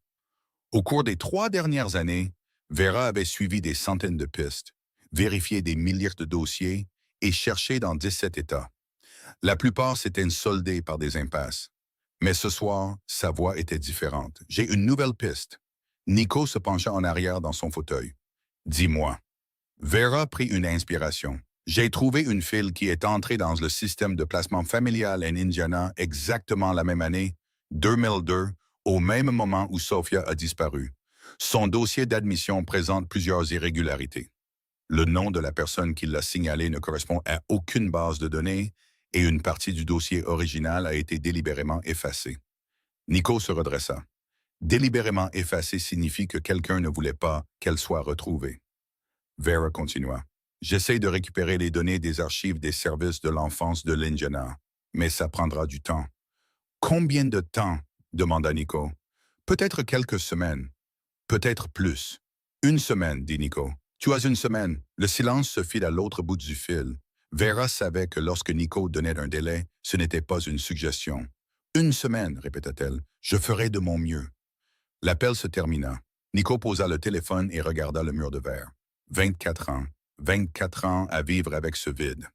Au cours des 3 dernières années, Vera avait suivi des centaines de pistes, vérifié des milliers de dossiers et cherché dans 17 États. La plupart s'étaient soldés par des impasses. Mais ce soir, sa voix était différente. J'ai une nouvelle piste. Nico se pencha en arrière dans son fauteuil. Dis-moi. Vera prit une inspiration. J'ai trouvé une fille qui est entrée dans le système de placement familial en Indiana exactement la même année, 2002, au même moment où Sophia a disparu. Son dossier d'admission présente plusieurs irrégularités. Le nom de la personne qui l'a signalé ne correspond à aucune base de données et une partie du dossier original a été délibérément effacée. Nico se redressa. Délibérément effacée signifie que quelqu'un ne voulait pas qu'elle soit retrouvée. Vera continua. J'essaie de récupérer les données des archives des services de l'enfance de l'Indiana, mais ça prendra du temps. Combien de temps? Demanda Nico. Peut-être quelques semaines. Peut-être plus. Une semaine, dit Nico. Tu as une semaine. Le silence se fit à l'autre bout du fil. Vera savait que lorsque Nico donnait un délai, ce n'était pas une suggestion. Une semaine, répéta-t-elle. Je ferai de mon mieux. L'appel se termina. Nico posa le téléphone et regarda le mur de verre. 24 ans. 24 ans à vivre avec ce vide.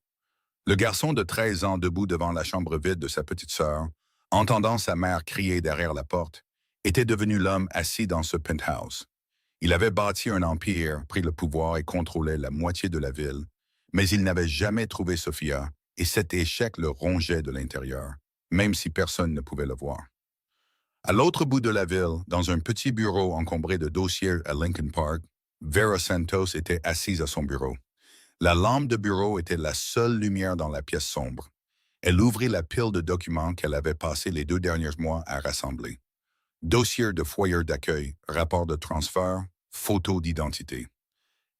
Le garçon de 13 ans debout devant la chambre vide de sa petite sœur, entendant sa mère crier derrière la porte, était devenu l'homme assis dans ce penthouse. Il avait bâti un empire, pris le pouvoir et contrôlait la moitié de la ville, mais il n'avait jamais trouvé Sophia, et cet échec le rongeait de l'intérieur, même si personne ne pouvait le voir. À l'autre bout de la ville, dans un petit bureau encombré de dossiers à Lincoln Park, Vera Santos était assise à son bureau. La lampe de bureau était la seule lumière dans la pièce sombre. Elle ouvrit la pile de documents qu'elle avait passé les 2 derniers mois à rassembler. Dossier de foyer d'accueil, rapport de transfert, photo d'identité.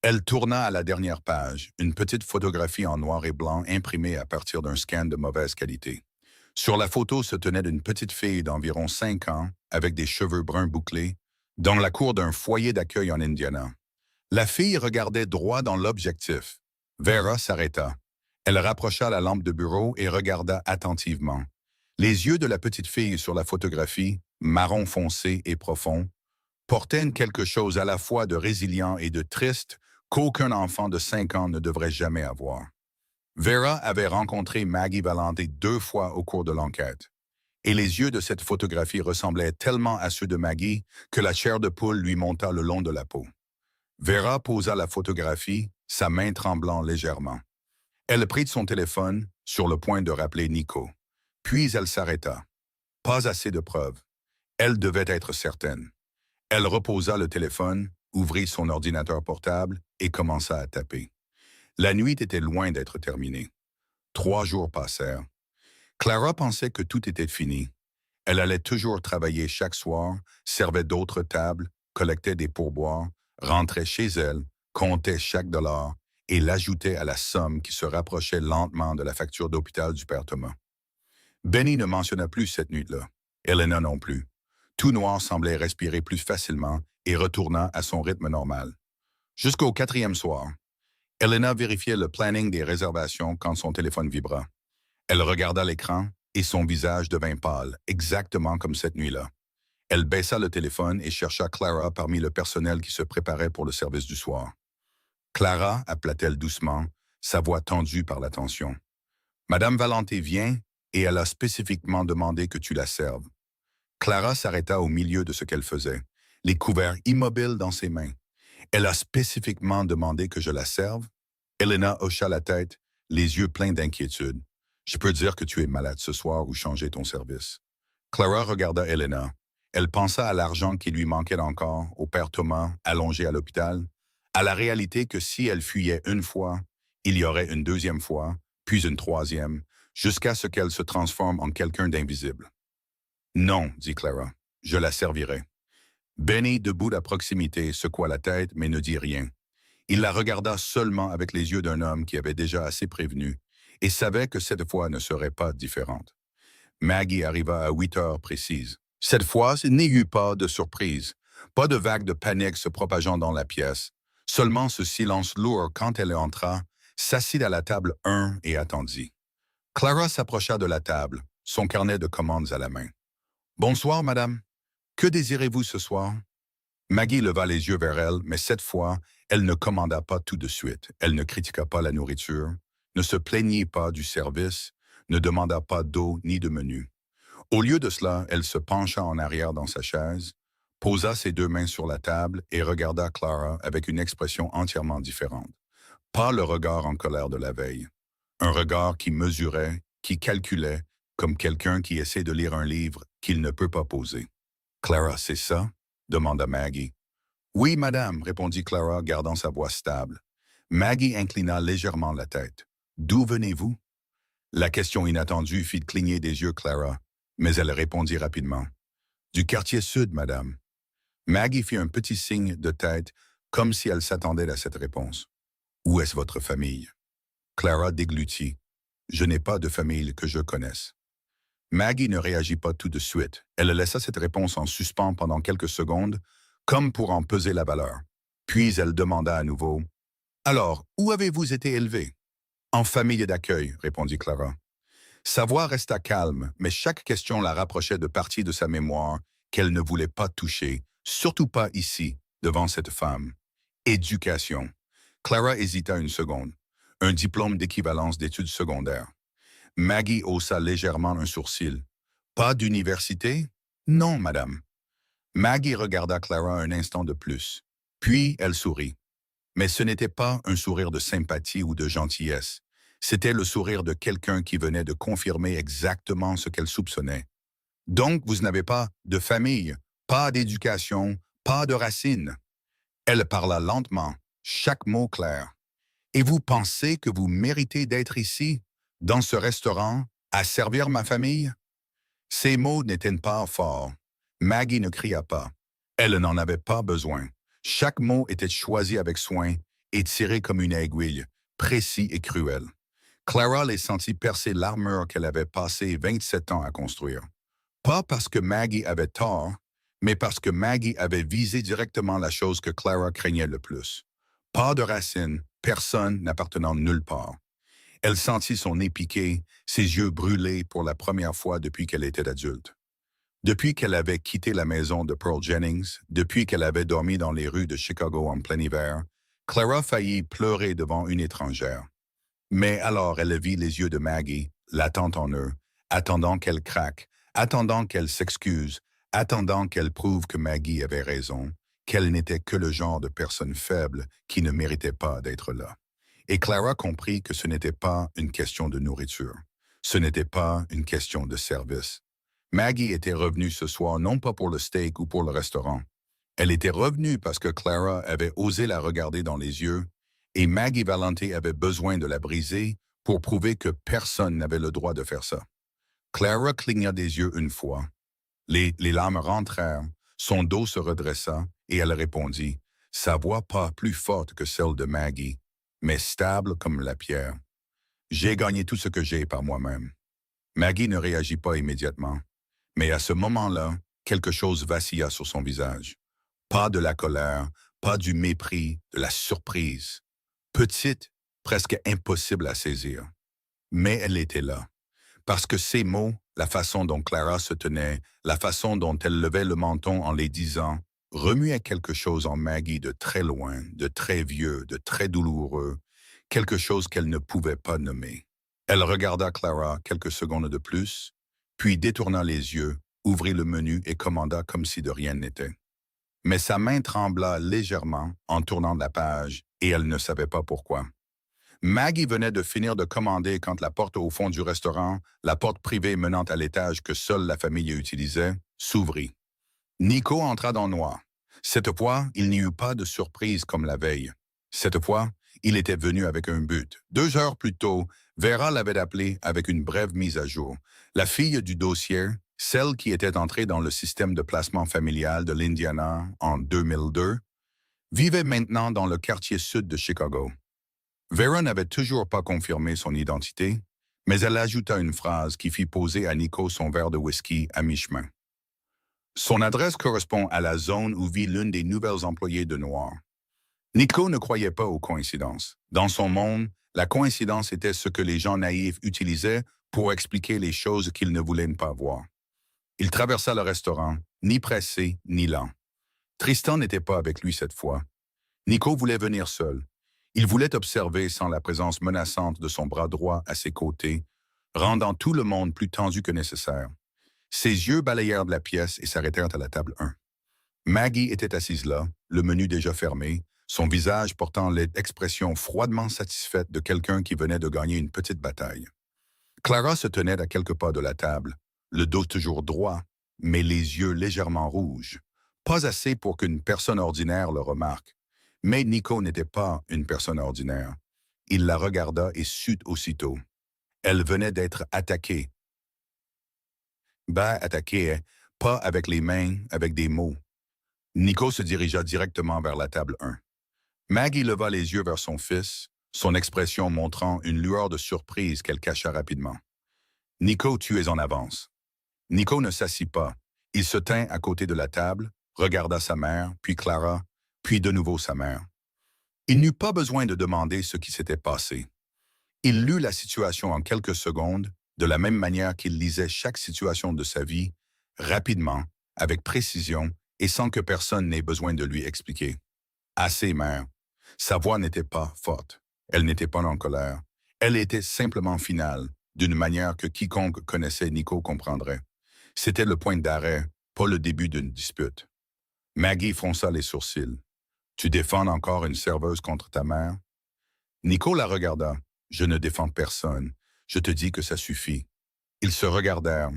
Elle tourna à la dernière page, une petite photographie en noir et blanc imprimée à partir d'un scan de mauvaise qualité. Sur la photo se tenait une petite fille d'environ 5 ans, avec des cheveux bruns bouclés, dans la cour d'un foyer d'accueil en Indiana. La fille regardait droit dans l'objectif. Vera s'arrêta. Elle rapprocha la lampe de bureau et regarda attentivement. Les yeux de la petite fille sur la photographie, marron foncé et profond, portaient quelque chose à la fois de résilient et de triste qu'aucun enfant de 5 ans ne devrait jamais avoir. Vera avait rencontré Maggie Valente 2 fois au cours de l'enquête, et les yeux de cette photographie ressemblaient tellement à ceux de Maggie que la chair de poule lui monta le long de la peau. Vera posa la photographie, sa main tremblant légèrement. Elle prit son téléphone, sur le point de rappeler Nico. Puis elle s'arrêta. Pas assez de preuves. Elle devait être certaine. Elle reposa le téléphone, ouvrit son ordinateur portable et commença à taper. La nuit était loin d'être terminée. 3 jours passèrent. Clara pensait que tout était fini. Elle allait toujours travailler chaque soir, servait d'autres tables, collectait des pourboires, rentrait chez elle, comptait chaque dollar et l'ajoutait à la somme qui se rapprochait lentement de la facture d'hôpital du père Thomas. Benny ne mentionna plus cette nuit-là. Elena non plus. Tout Noir semblait respirer plus facilement et retourna à son rythme normal. Jusqu'au 4e soir, Elena vérifiait le planning des réservations quand son téléphone vibra. Elle regarda l'écran et son visage devint pâle, exactement comme cette nuit-là. Elle baissa le téléphone et chercha Clara parmi le personnel qui se préparait pour le service du soir. Clara, appela-t-elle doucement, sa voix tendue par la tension. Madame Valente vient et elle a spécifiquement demandé que tu la serves. Clara s'arrêta au milieu de ce qu'elle faisait, les couverts immobiles dans ses mains. Elle a spécifiquement demandé que je la serve? Elena hocha la tête, les yeux pleins d'inquiétude. Je peux dire que tu es malade ce soir ou changer ton service. Clara regarda Elena. Elle pensa à l'argent qui lui manquait encore, au père Thomas, allongé à l'hôpital, à la réalité que si elle fuyait une fois, il y aurait une 2e fois, puis une 3e, jusqu'à ce qu'elle se transforme en quelqu'un d'invisible. Non, dit Clara, je la servirai. Benny, debout à proximité, secoua la tête, mais ne dit rien. Il la regarda seulement avec les yeux d'un homme qui avait déjà assez prévenu et savait que cette fois ne serait pas différente. Maggie arriva à 8 heures précises. Cette fois, il n'y eut pas de surprise, pas de vague de panique se propageant dans la pièce, seulement ce silence lourd quand elle entra, s'assit à la table 1 et attendit. Clara s'approcha de la table, son carnet de commandes à la main. « Bonsoir, madame. Que désirez-vous ce soir? » Maggie leva les yeux vers elle, mais cette fois, elle ne commanda pas tout de suite. Elle ne critiqua pas la nourriture, ne se plaignit pas du service, ne demanda pas d'eau ni de menu. Au lieu de cela, elle se pencha en arrière dans sa chaise, posa ses deux mains sur la table et regarda Clara avec une expression entièrement différente. Pas le regard en colère de la veille. Un regard qui mesurait, qui calculait, comme quelqu'un qui essaie de lire un livre qu'il ne peut pas poser. « Clara, c'est ça? » demanda Maggie. « Oui, madame, » répondit Clara, gardant sa voix stable. Maggie inclina légèrement la tête. « D'où venez-vous? » La question inattendue fit cligner des yeux Clara, mais elle répondit rapidement. « Du quartier sud, madame. » Maggie fit un petit signe de tête, comme si elle s'attendait à cette réponse. « Où est-ce votre famille? » Clara déglutit. « Je n'ai pas de famille que je connaisse. » Maggie ne réagit pas tout de suite. Elle laissa cette réponse en suspens pendant quelques secondes, comme pour en peser la valeur. Puis elle demanda à nouveau. « Alors, où avez-vous été élevé? »« En famille d'accueil, » répondit Clara. Sa voix resta calme, mais chaque question la rapprochait de parties de sa mémoire qu'elle ne voulait pas toucher, surtout pas ici, devant cette femme. Éducation. Clara hésita une seconde. Un diplôme d'équivalence d'études secondaires. Maggie haussa légèrement un sourcil. « Pas d'université? »« Non, madame. » Maggie regarda Clara un instant de plus. Puis elle sourit. Mais ce n'était pas un sourire de sympathie ou de gentillesse. C'était le sourire de quelqu'un qui venait de confirmer exactement ce qu'elle soupçonnait. « Donc, vous n'avez pas de famille, pas d'éducation, pas de racines. » Elle parla lentement, chaque mot clair. « Et vous pensez que vous méritez d'être ici, dans ce restaurant, à servir ma famille? » Ces mots n'étaient pas forts. Maggie ne cria pas. Elle n'en avait pas besoin. Chaque mot était choisi avec soin et tiré comme une aiguille, précis et cruel. Clara les sentit percer l'armure qu'elle avait passé 27 ans à construire. Pas parce que Maggie avait tort, mais parce que Maggie avait visé directement la chose que Clara craignait le plus. Pas de racines, personne n'appartenant nulle part. Elle sentit son nez piqué, ses yeux brûlés pour la première fois depuis qu'elle était adulte. Depuis qu'elle avait quitté la maison de Pearl Jennings, depuis qu'elle avait dormi dans les rues de Chicago en plein hiver, Clara faillit pleurer devant une étrangère. Mais alors elle vit les yeux de Maggie, l'attente en eux, attendant qu'elle craque, attendant qu'elle s'excuse, attendant qu'elle prouve que Maggie avait raison, qu'elle n'était que le genre de personne faible qui ne méritait pas d'être là. Et Clara comprit que ce n'était pas une question de nourriture. Ce n'était pas une question de service. Maggie était revenue ce soir non pas pour le steak ou pour le restaurant. Elle était revenue parce que Clara avait osé la regarder dans les yeux et Maggie Valente avait besoin de la briser pour prouver que personne n'avait le droit de faire ça. Clara cligna des yeux une fois. Les larmes rentrèrent, son dos se redressa et elle répondit, sa voix pas plus forte que celle de Maggie, mais stable comme la pierre. « J'ai gagné tout ce que j'ai par moi-même. » Maggie ne réagit pas immédiatement, mais à ce moment-là, quelque chose vacilla sur son visage. Pas de la colère, pas du mépris, de la surprise. Petite, presque impossible à saisir. Mais elle était là. Parce que ces mots, la façon dont Clara se tenait, la façon dont elle levait le menton en les disant, remuaient quelque chose en Maggie de très loin, de très vieux, de très douloureux, quelque chose qu'elle ne pouvait pas nommer. Elle regarda Clara quelques secondes de plus, puis détourna les yeux, ouvrit le menu et commanda comme si de rien n'était. Mais sa main trembla légèrement en tournant la page et elle ne savait pas pourquoi. Maggie venait de finir de commander quand la porte au fond du restaurant, la porte privée menant à l'étage que seule la famille utilisait, s'ouvrit. Nico entra dans le noir. Cette fois, il n'y eut pas de surprise comme la veille. Cette fois, il était venu avec un but. 2 heures plus tôt, Vera l'avait appelé avec une brève mise à jour. La fille du dossier, celle qui était entrée dans le système de placement familial de l'Indiana en 2002, vivait maintenant dans le quartier sud de Chicago. Vera n'avait toujours pas confirmé son identité, mais elle ajouta une phrase qui fit poser à Nico son verre de whisky à mi-chemin. Son adresse correspond à la zone où vit l'une des nouvelles employées de Noir. Nico ne croyait pas aux coïncidences. Dans son monde, la coïncidence était ce que les gens naïfs utilisaient pour expliquer les choses qu'il ne voulait pas voir. Il traversa le restaurant, ni pressé, ni lent. Tristan n'était pas avec lui cette fois. Nico voulait venir seul. Il voulait observer sans la présence menaçante de son bras droit à ses côtés, rendant tout le monde plus tendu que nécessaire. Ses yeux balayèrent de la pièce et s'arrêtèrent à la table 1. Maggie était assise là, le menu déjà fermé, son visage portant l'expression froidement satisfaite de quelqu'un qui venait de gagner une petite bataille. Clara se tenait à quelques pas de la table, le dos toujours droit, mais les yeux légèrement rouges. Pas assez pour qu'une personne ordinaire le remarque. Mais Nico n'était pas une personne ordinaire. Il la regarda et sut aussitôt. Elle venait d'être attaquée. Attaquée, pas avec les mains, avec des mots. Nico se dirigea directement vers la table 1. Maggie leva les yeux vers son fils, son expression montrant une lueur de surprise qu'elle cacha rapidement. « Nico, tu es en avance. » Nico ne s'assit pas. Il se tint à côté de la table, regarda sa mère, puis Clara, puis de nouveau sa mère. Il n'eut pas besoin de demander ce qui s'était passé. Il lut la situation en quelques secondes, de la même manière qu'il lisait chaque situation de sa vie, rapidement, avec précision, et sans que personne n'ait besoin de lui expliquer. Assez, mère. Sa voix n'était pas forte. Elle n'était pas en colère. Elle était simplement finale, d'une manière que quiconque connaissait Nico comprendrait. C'était le point d'arrêt, pas le début d'une dispute. Maggie fronça les sourcils. « Tu défends encore une serveuse contre ta mère? » Nico la regarda. « Je ne défends personne. Je te dis que ça suffit. » Ils se regardèrent.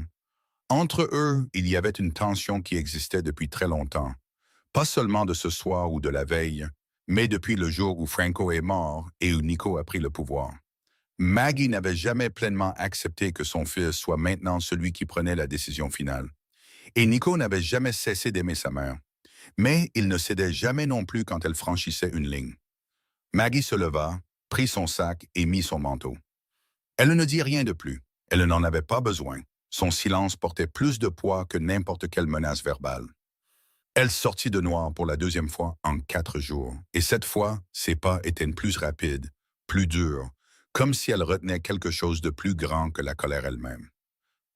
Entre eux, il y avait une tension qui existait depuis très longtemps. Pas seulement de ce soir ou de la veille, mais depuis le jour où Franco est mort et où Nico a pris le pouvoir. Maggie n'avait jamais pleinement accepté que son fils soit maintenant celui qui prenait la décision finale. Et Nico n'avait jamais cessé d'aimer sa mère. Mais il ne cédait jamais non plus quand elle franchissait une ligne. Maggie se leva, prit son sac et mit son manteau. Elle ne dit rien de plus. Elle n'en avait pas besoin. Son silence portait plus de poids que n'importe quelle menace verbale. Elle sortit de noir pour la deuxième fois en 4 jours. Et cette fois, ses pas étaient plus rapides, plus durs, comme si elle retenait quelque chose de plus grand que la colère elle-même.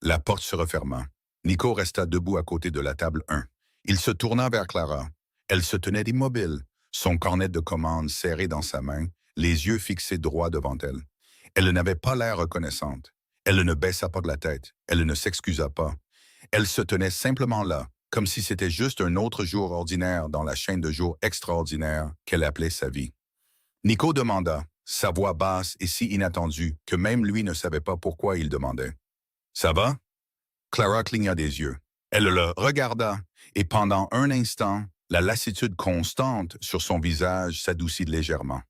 La porte se referma. Nico resta debout à côté de la table 1. Il se tourna vers Clara. Elle se tenait immobile, son cornet de commande serré dans sa main, les yeux fixés droit devant elle. Elle n'avait pas l'air reconnaissante. Elle ne baissa pas de la tête. Elle ne s'excusa pas. Elle se tenait simplement là, comme si c'était juste un autre jour ordinaire dans la chaîne de jours extraordinaires qu'elle appelait sa vie. Nico demanda, sa voix basse et si inattendue que même lui ne savait pas pourquoi il demandait. « Ça va? » Clara cligna des yeux. Elle le regarda, et pendant un instant, la lassitude constante sur son visage s'adoucit légèrement.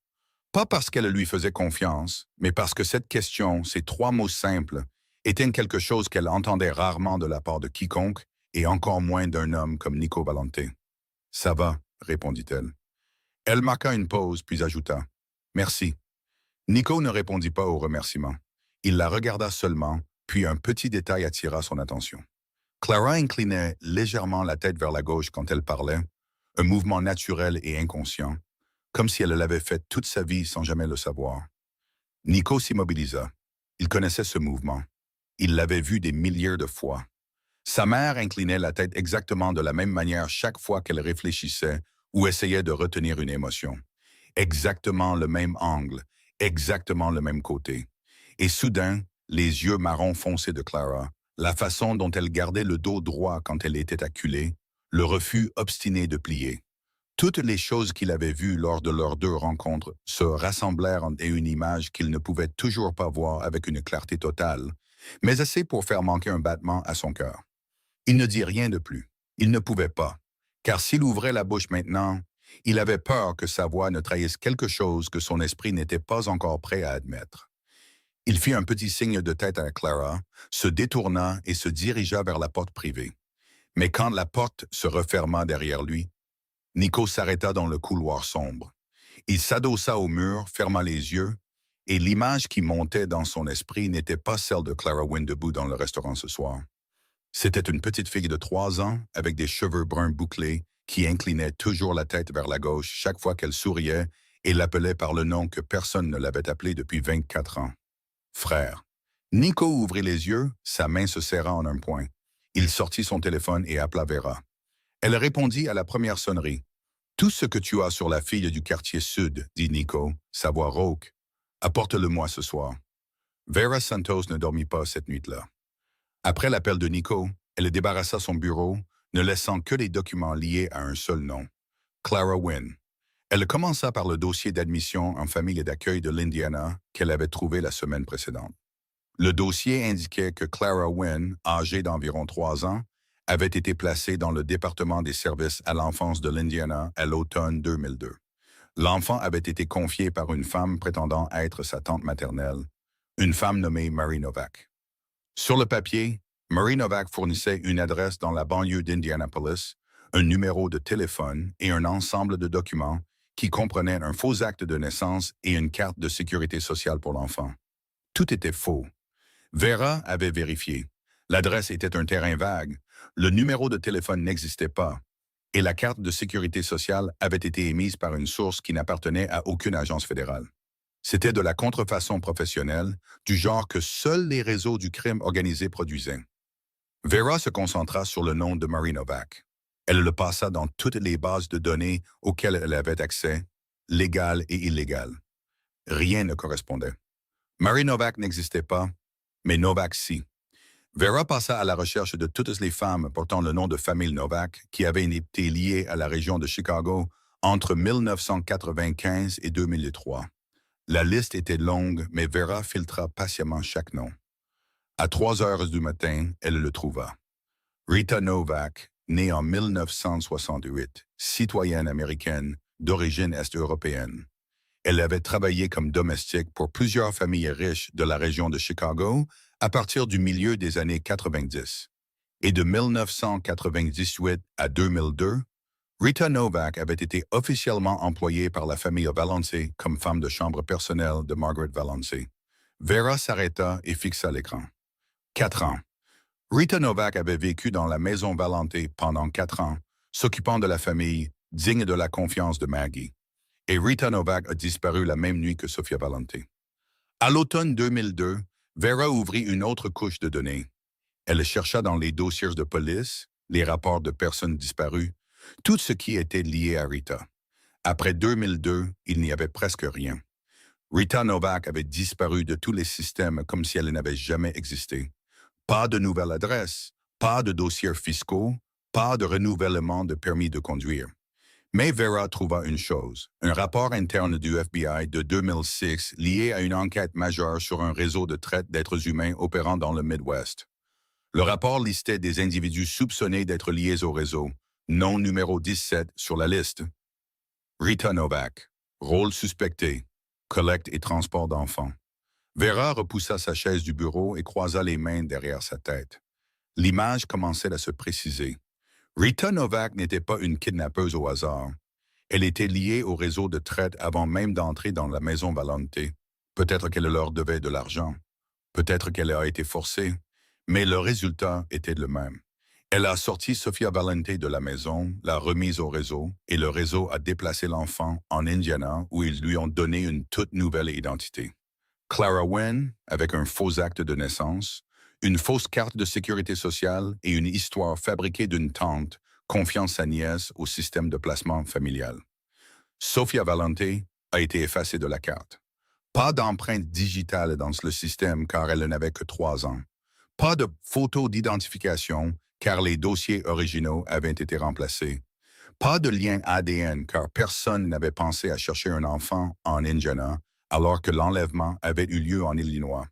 Pas parce qu'elle lui faisait confiance, mais parce que cette question, ces 3 mots simples, étaient quelque chose qu'elle entendait rarement de la part de quiconque, et encore moins d'un homme comme Nico Valente. « Ça va, » répondit-elle. Elle marqua une pause, puis ajouta « Merci. » Nico ne répondit pas au remerciement. Il la regarda seulement, puis un petit détail attira son attention. Clara inclinait légèrement la tête vers la gauche quand elle parlait, un mouvement naturel et inconscient, comme si elle l'avait fait toute sa vie sans jamais le savoir. Nico s'immobilisa. Il connaissait ce mouvement. Il l'avait vu des milliers de fois. Sa mère inclinait la tête exactement de la même manière chaque fois qu'elle réfléchissait ou essayait de retenir une émotion. Exactement le même angle, exactement le même côté. Et soudain, les yeux marron foncés de Clara, la façon dont elle gardait le dos droit quand elle était acculée, le refus obstiné de plier. Toutes les choses qu'il avait vues lors de leurs 2 rencontres se rassemblèrent en une image qu'il ne pouvait toujours pas voir avec une clarté totale, mais assez pour faire manquer un battement à son cœur. Il ne dit rien de plus. Il ne pouvait pas, car s'il ouvrait la bouche maintenant, il avait peur que sa voix ne trahisse quelque chose que son esprit n'était pas encore prêt à admettre. Il fit un petit signe de tête à Clara, se détourna et se dirigea vers la porte privée. Mais quand la porte se referma derrière lui, Nico s'arrêta dans le couloir sombre. Il s'adossa au mur, ferma les yeux, et l'image qui montait dans son esprit n'était pas celle de Clara Wynne debout dans le restaurant ce soir. C'était une petite fille de 3 ans, avec des cheveux bruns bouclés, qui inclinait toujours la tête vers la gauche chaque fois qu'elle souriait et l'appelait par le nom que personne ne l'avait appelé depuis 24 ans. « Frère ». Nico ouvrit les yeux, sa main se serra en un point. Il sortit son téléphone et appela Vera. Elle répondit à la première sonnerie. Tout ce que tu as sur la fille du quartier sud, dit Nico, sa voix rauque. Apporte-le-moi ce soir. Vera Santos ne dormit pas cette nuit-là. Après l'appel de Nico, elle débarrassa son bureau, ne laissant que les documents liés à un seul nom, Clara Wynne. Elle commença par le dossier d'admission en famille d'accueil de l'Indiana qu'elle avait trouvé la semaine précédente. Le dossier indiquait que Clara Wynne, âgée d'environ 3 ans, avait été placée dans le département des services à l'enfance de l'Indiana à l'automne 2002. L'enfant avait été confié par une femme prétendant être sa tante maternelle, une femme nommée Mary Novak. Sur le papier, Mary Novak fournissait une adresse dans la banlieue d'Indianapolis, un numéro de téléphone et un ensemble de documents qui comprenaient un faux acte de naissance et une carte de sécurité sociale pour l'enfant. Tout était faux. Vera avait vérifié. L'adresse était un terrain vague, le numéro de téléphone n'existait pas, et la carte de sécurité sociale avait été émise par une source qui n'appartenait à aucune agence fédérale. C'était de la contrefaçon professionnelle, du genre que seuls les réseaux du crime organisé produisaient. Vera se concentra sur le nom de Mary Novak. Elle le passa dans toutes les bases de données auxquelles elle avait accès, légales et illégales. Rien ne correspondait. Mary Novak n'existait pas, mais Novak si. Vera passa à la recherche de toutes les femmes portant le nom de famille Novak qui avaient été liées à la région de Chicago entre 1995 et 2003. La liste était longue, mais Vera filtra patiemment chaque nom. À 3 heures du matin, elle le trouva. Rita Novak, née en 1968, citoyenne américaine d'origine est-européenne. Elle avait travaillé comme domestique pour plusieurs familles riches de la région de Chicago à partir du milieu des années 90. Et de 1998 à 2002, Rita Novak avait été officiellement employée par la famille Valance comme femme de chambre personnelle de Margaret Valance. Vera s'arrêta et fixa l'écran. 4 ans. Rita Novak avait vécu dans la maison Valente pendant 4 ans, s'occupant de la famille, digne de la confiance de Maggie. Et Rita Novak a disparu la même nuit que Sofia Valente. À l'automne 2002, Vera ouvrit une autre couche de données. Elle chercha dans les dossiers de police, les rapports de personnes disparues, tout ce qui était lié à Rita. Après 2002, il n'y avait presque rien. Rita Novak avait disparu de tous les systèmes comme si elle n'avait jamais existé. Pas de nouvelle adresse, pas de dossiers fiscaux, pas de renouvellement de permis de conduire. Mais Vera trouva une chose, un rapport interne du FBI de 2006 lié à une enquête majeure sur un réseau de traite d'êtres humains opérant dans le Midwest. Le rapport listait des individus soupçonnés d'être liés au réseau, nom numéro 17 sur la liste. Rita Novak, rôle suspecté, collecte et transport d'enfants. Vera repoussa sa chaise du bureau et croisa les mains derrière sa tête. L'image commençait à se préciser. Rita Novak n'était pas une kidnappeuse au hasard. Elle était liée au réseau de traite avant même d'entrer dans la maison Valente. Peut-être qu'elle leur devait de l'argent. Peut-être qu'elle a été forcée. Mais le résultat était le même. Elle a sorti Sofia Valente de la maison, l'a remise au réseau, et le réseau a déplacé l'enfant en Indiana où ils lui ont donné une toute nouvelle identité. Clara Wynne, avec un faux acte de naissance, une fausse carte de sécurité sociale et une histoire fabriquée d'une tante confiant sa nièce au système de placement familial. Sofia Valente a été effacée de la carte. Pas d'empreinte digitale dans le système car elle n'avait que 3 ans. Pas de photo d'identification car les dossiers originaux avaient été remplacés. Pas de lien ADN car personne n'avait pensé à chercher un enfant en Indiana alors que l'enlèvement avait eu lieu en Illinois.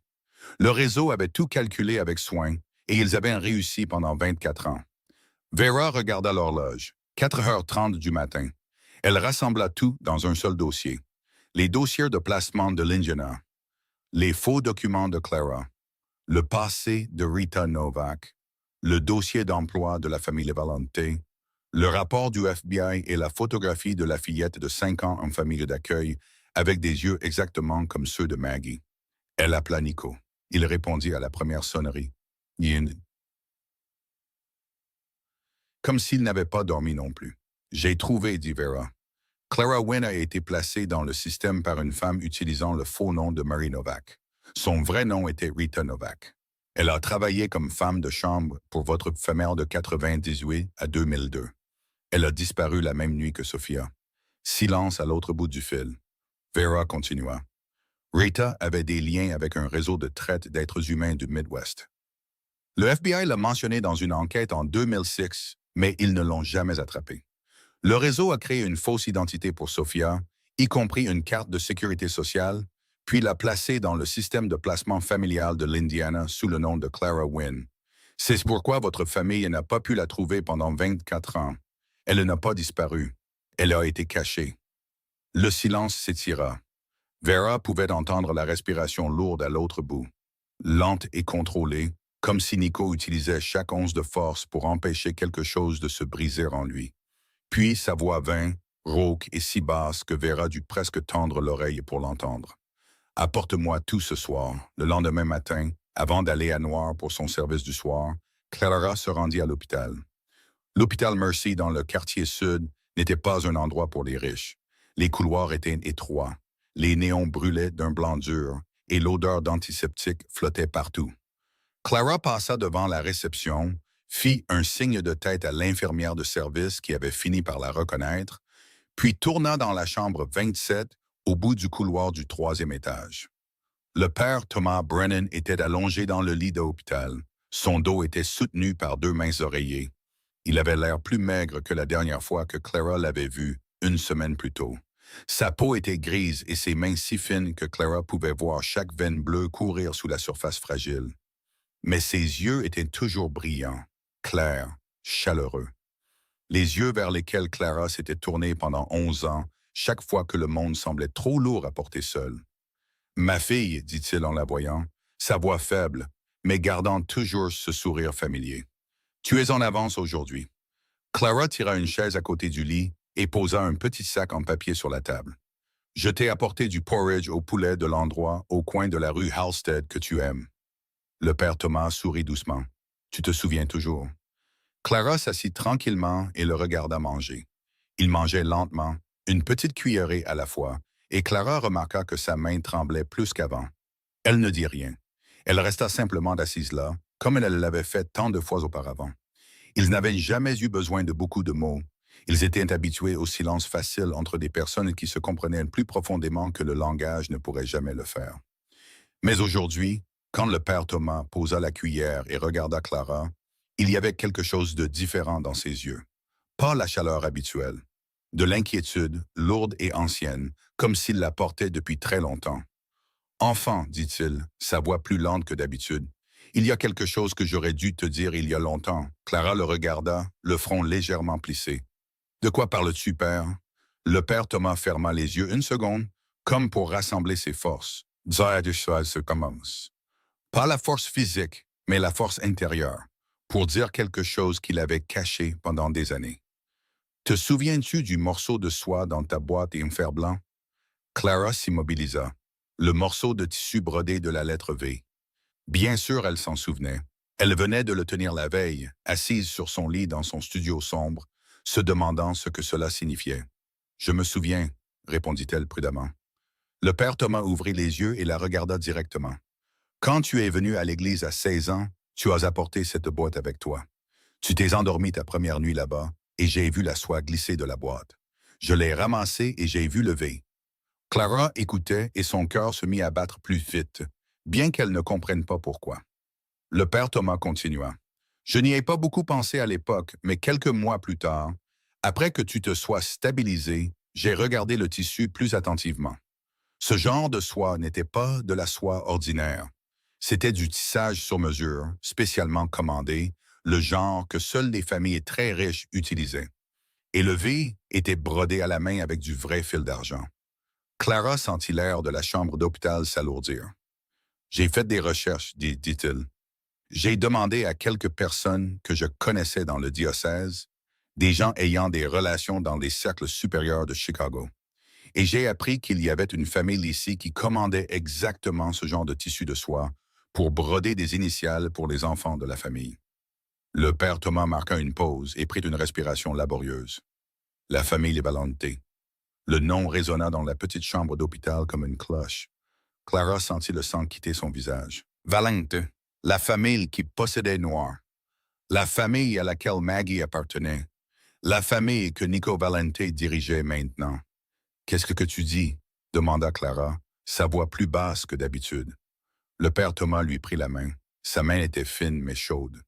Le réseau avait tout calculé avec soin et ils avaient réussi pendant 24 ans. Vera regarda l'horloge. 4h30 du matin. Elle rassembla tout dans un seul dossier. Les dossiers de placement de l'Indiana, les faux documents de Clara, le passé de Rita Novak, le dossier d'emploi de la famille Valente, le rapport du FBI et la photographie de la fillette de 5 ans en famille d'accueil avec des yeux exactement comme ceux de Maggie. Elle appela Nico. Il répondit à la première sonnerie. Comme s'il n'avait pas dormi non plus. J'ai trouvé, dit Vera. Clara Wynne a été placée dans le système par une femme utilisant le faux nom de Mary Novak. Son vrai nom était Rita Novak. Elle a travaillé comme femme de chambre pour votre mère de 98 à 2002. Elle a disparu la même nuit que Sophia. Silence à l'autre bout du fil. Vera continua. Rita avait des liens avec un réseau de traite d'êtres humains du Midwest. Le FBI l'a mentionné dans une enquête en 2006, mais ils ne l'ont jamais attrapé. Le réseau a créé une fausse identité pour Sophia, y compris une carte de sécurité sociale, puis l'a placée dans le système de placement familial de l'Indiana sous le nom de Clara Wynne. C'est pourquoi votre famille n'a pas pu la trouver pendant 24 ans. Elle n'a pas disparu. Elle a été cachée. Le silence s'étira. Vera pouvait entendre la respiration lourde à l'autre bout, lente et contrôlée, comme si Nico utilisait chaque once de force pour empêcher quelque chose de se briser en lui. Puis sa voix vint, rauque et si basse que Vera dut presque tendre l'oreille pour l'entendre. « Apporte-moi tout ce soir. » Le lendemain matin, avant d'aller à Noir pour son service du soir, Clara se rendit à l'hôpital. L'hôpital Mercy dans le quartier sud n'était pas un endroit pour les riches. Les couloirs étaient étroits, les néons brûlaient d'un blanc dur et l'odeur d'antiseptique flottait partout. Clara passa devant la réception, fit un signe de tête à l'infirmière de service qui avait fini par la reconnaître, puis tourna dans la chambre 27 au bout du couloir du 3e étage. Le père Thomas Brennan était allongé dans le lit d'hôpital. Son dos était soutenu par 2 minces oreillers. Il avait l'air plus maigre que la dernière fois que Clara l'avait vu, une semaine plus tôt. Sa peau était grise et ses mains si fines que Clara pouvait voir chaque veine bleue courir sous la surface fragile. Mais ses yeux étaient toujours brillants, clairs, chaleureux. Les yeux vers lesquels Clara s'était tournée pendant 11 ans, chaque fois que le monde semblait trop lourd à porter seul. « Ma fille, dit-il en la voyant, sa voix faible, mais gardant toujours ce sourire familier. Tu es en avance aujourd'hui. » Clara tira une chaise à côté du lit et posa un petit sac en papier sur la table. « Je t'ai apporté du porridge au poulet de l'endroit au coin de la rue Halstead que tu aimes. » Le père Thomas sourit doucement. « Tu te souviens toujours. » Clara s'assit tranquillement et le regarda manger. Il mangeait lentement, une petite cuillerée à la fois, et Clara remarqua que sa main tremblait plus qu'avant. Elle ne dit rien. Elle resta simplement assise là, comme elle l'avait fait tant de fois auparavant. Ils n'avaient jamais eu besoin de beaucoup de mots. Ils étaient habitués au silence facile entre des personnes qui se comprenaient plus profondément que le langage ne pourrait jamais le faire. Mais aujourd'hui, quand le père Thomas posa la cuillère et regarda Clara, il y avait quelque chose de différent dans ses yeux. Pas la chaleur habituelle. De l'inquiétude, lourde et ancienne, comme s'il la portait depuis très longtemps. « Enfant, dit-il, sa voix plus lente que d'habitude, il y a quelque chose que j'aurais dû te dire il y a longtemps. » Clara le regarda, le front légèrement plissé. « De quoi parles-tu, père? » Le père Thomas ferma les yeux une seconde, comme pour rassembler ses forces. « se commence. » Pas la force physique, mais la force intérieure, pour dire quelque chose qu'il avait caché pendant des années. « Te souviens-tu du morceau de soie dans ta boîte et un fer blanc? » Clara s'immobilisa. Le morceau de tissu brodé de la lettre V. Bien sûr, elle s'en souvenait. Elle venait de le tenir la veille, assise sur son lit dans son studio sombre, se demandant ce que cela signifiait. « Je me souviens, » répondit-elle prudemment. Le père Thomas ouvrit les yeux et la regarda directement. « Quand tu es venu à l'église à 16 ans, tu as apporté cette boîte avec toi. Tu t'es endormi ta première nuit là-bas et j'ai vu la soie glisser de la boîte. Je l'ai ramassée et j'ai vu le V. » Clara écoutait et son cœur se mit à battre plus vite, bien qu'elle ne comprenne pas pourquoi. Le père Thomas continua. « Je n'y ai pas beaucoup pensé à l'époque, mais quelques mois plus tard, après que tu te sois stabilisé, j'ai regardé le tissu plus attentivement. Ce genre de soie n'était pas de la soie ordinaire. C'était du tissage sur mesure, spécialement commandé, le genre que seules les familles très riches utilisaient. Et le V était brodé à la main avec du vrai fil d'argent. » Clara sentit l'air de la chambre d'hôpital s'alourdir. « J'ai fait des recherches, dit-il. J'ai demandé à quelques personnes que je connaissais dans le diocèse, des gens ayant des relations dans les cercles supérieurs de Chicago. Et j'ai appris qu'il y avait une famille ici qui commandait exactement ce genre de tissu de soie pour broder des initiales pour les enfants de la famille. » Le père Thomas marqua une pause et prit une respiration laborieuse. La famille Valente. Le nom résonna dans la petite chambre d'hôpital comme une cloche. Clara sentit le sang quitter son visage. Valente, la famille qui possédait Noir, la famille à laquelle Maggie appartenait, la famille que Nico Valente dirigeait maintenant. Qu'est-ce que tu dis? Demanda Clara, sa voix plus basse que d'habitude. Le père Thomas lui prit la main. Sa main était fine mais chaude.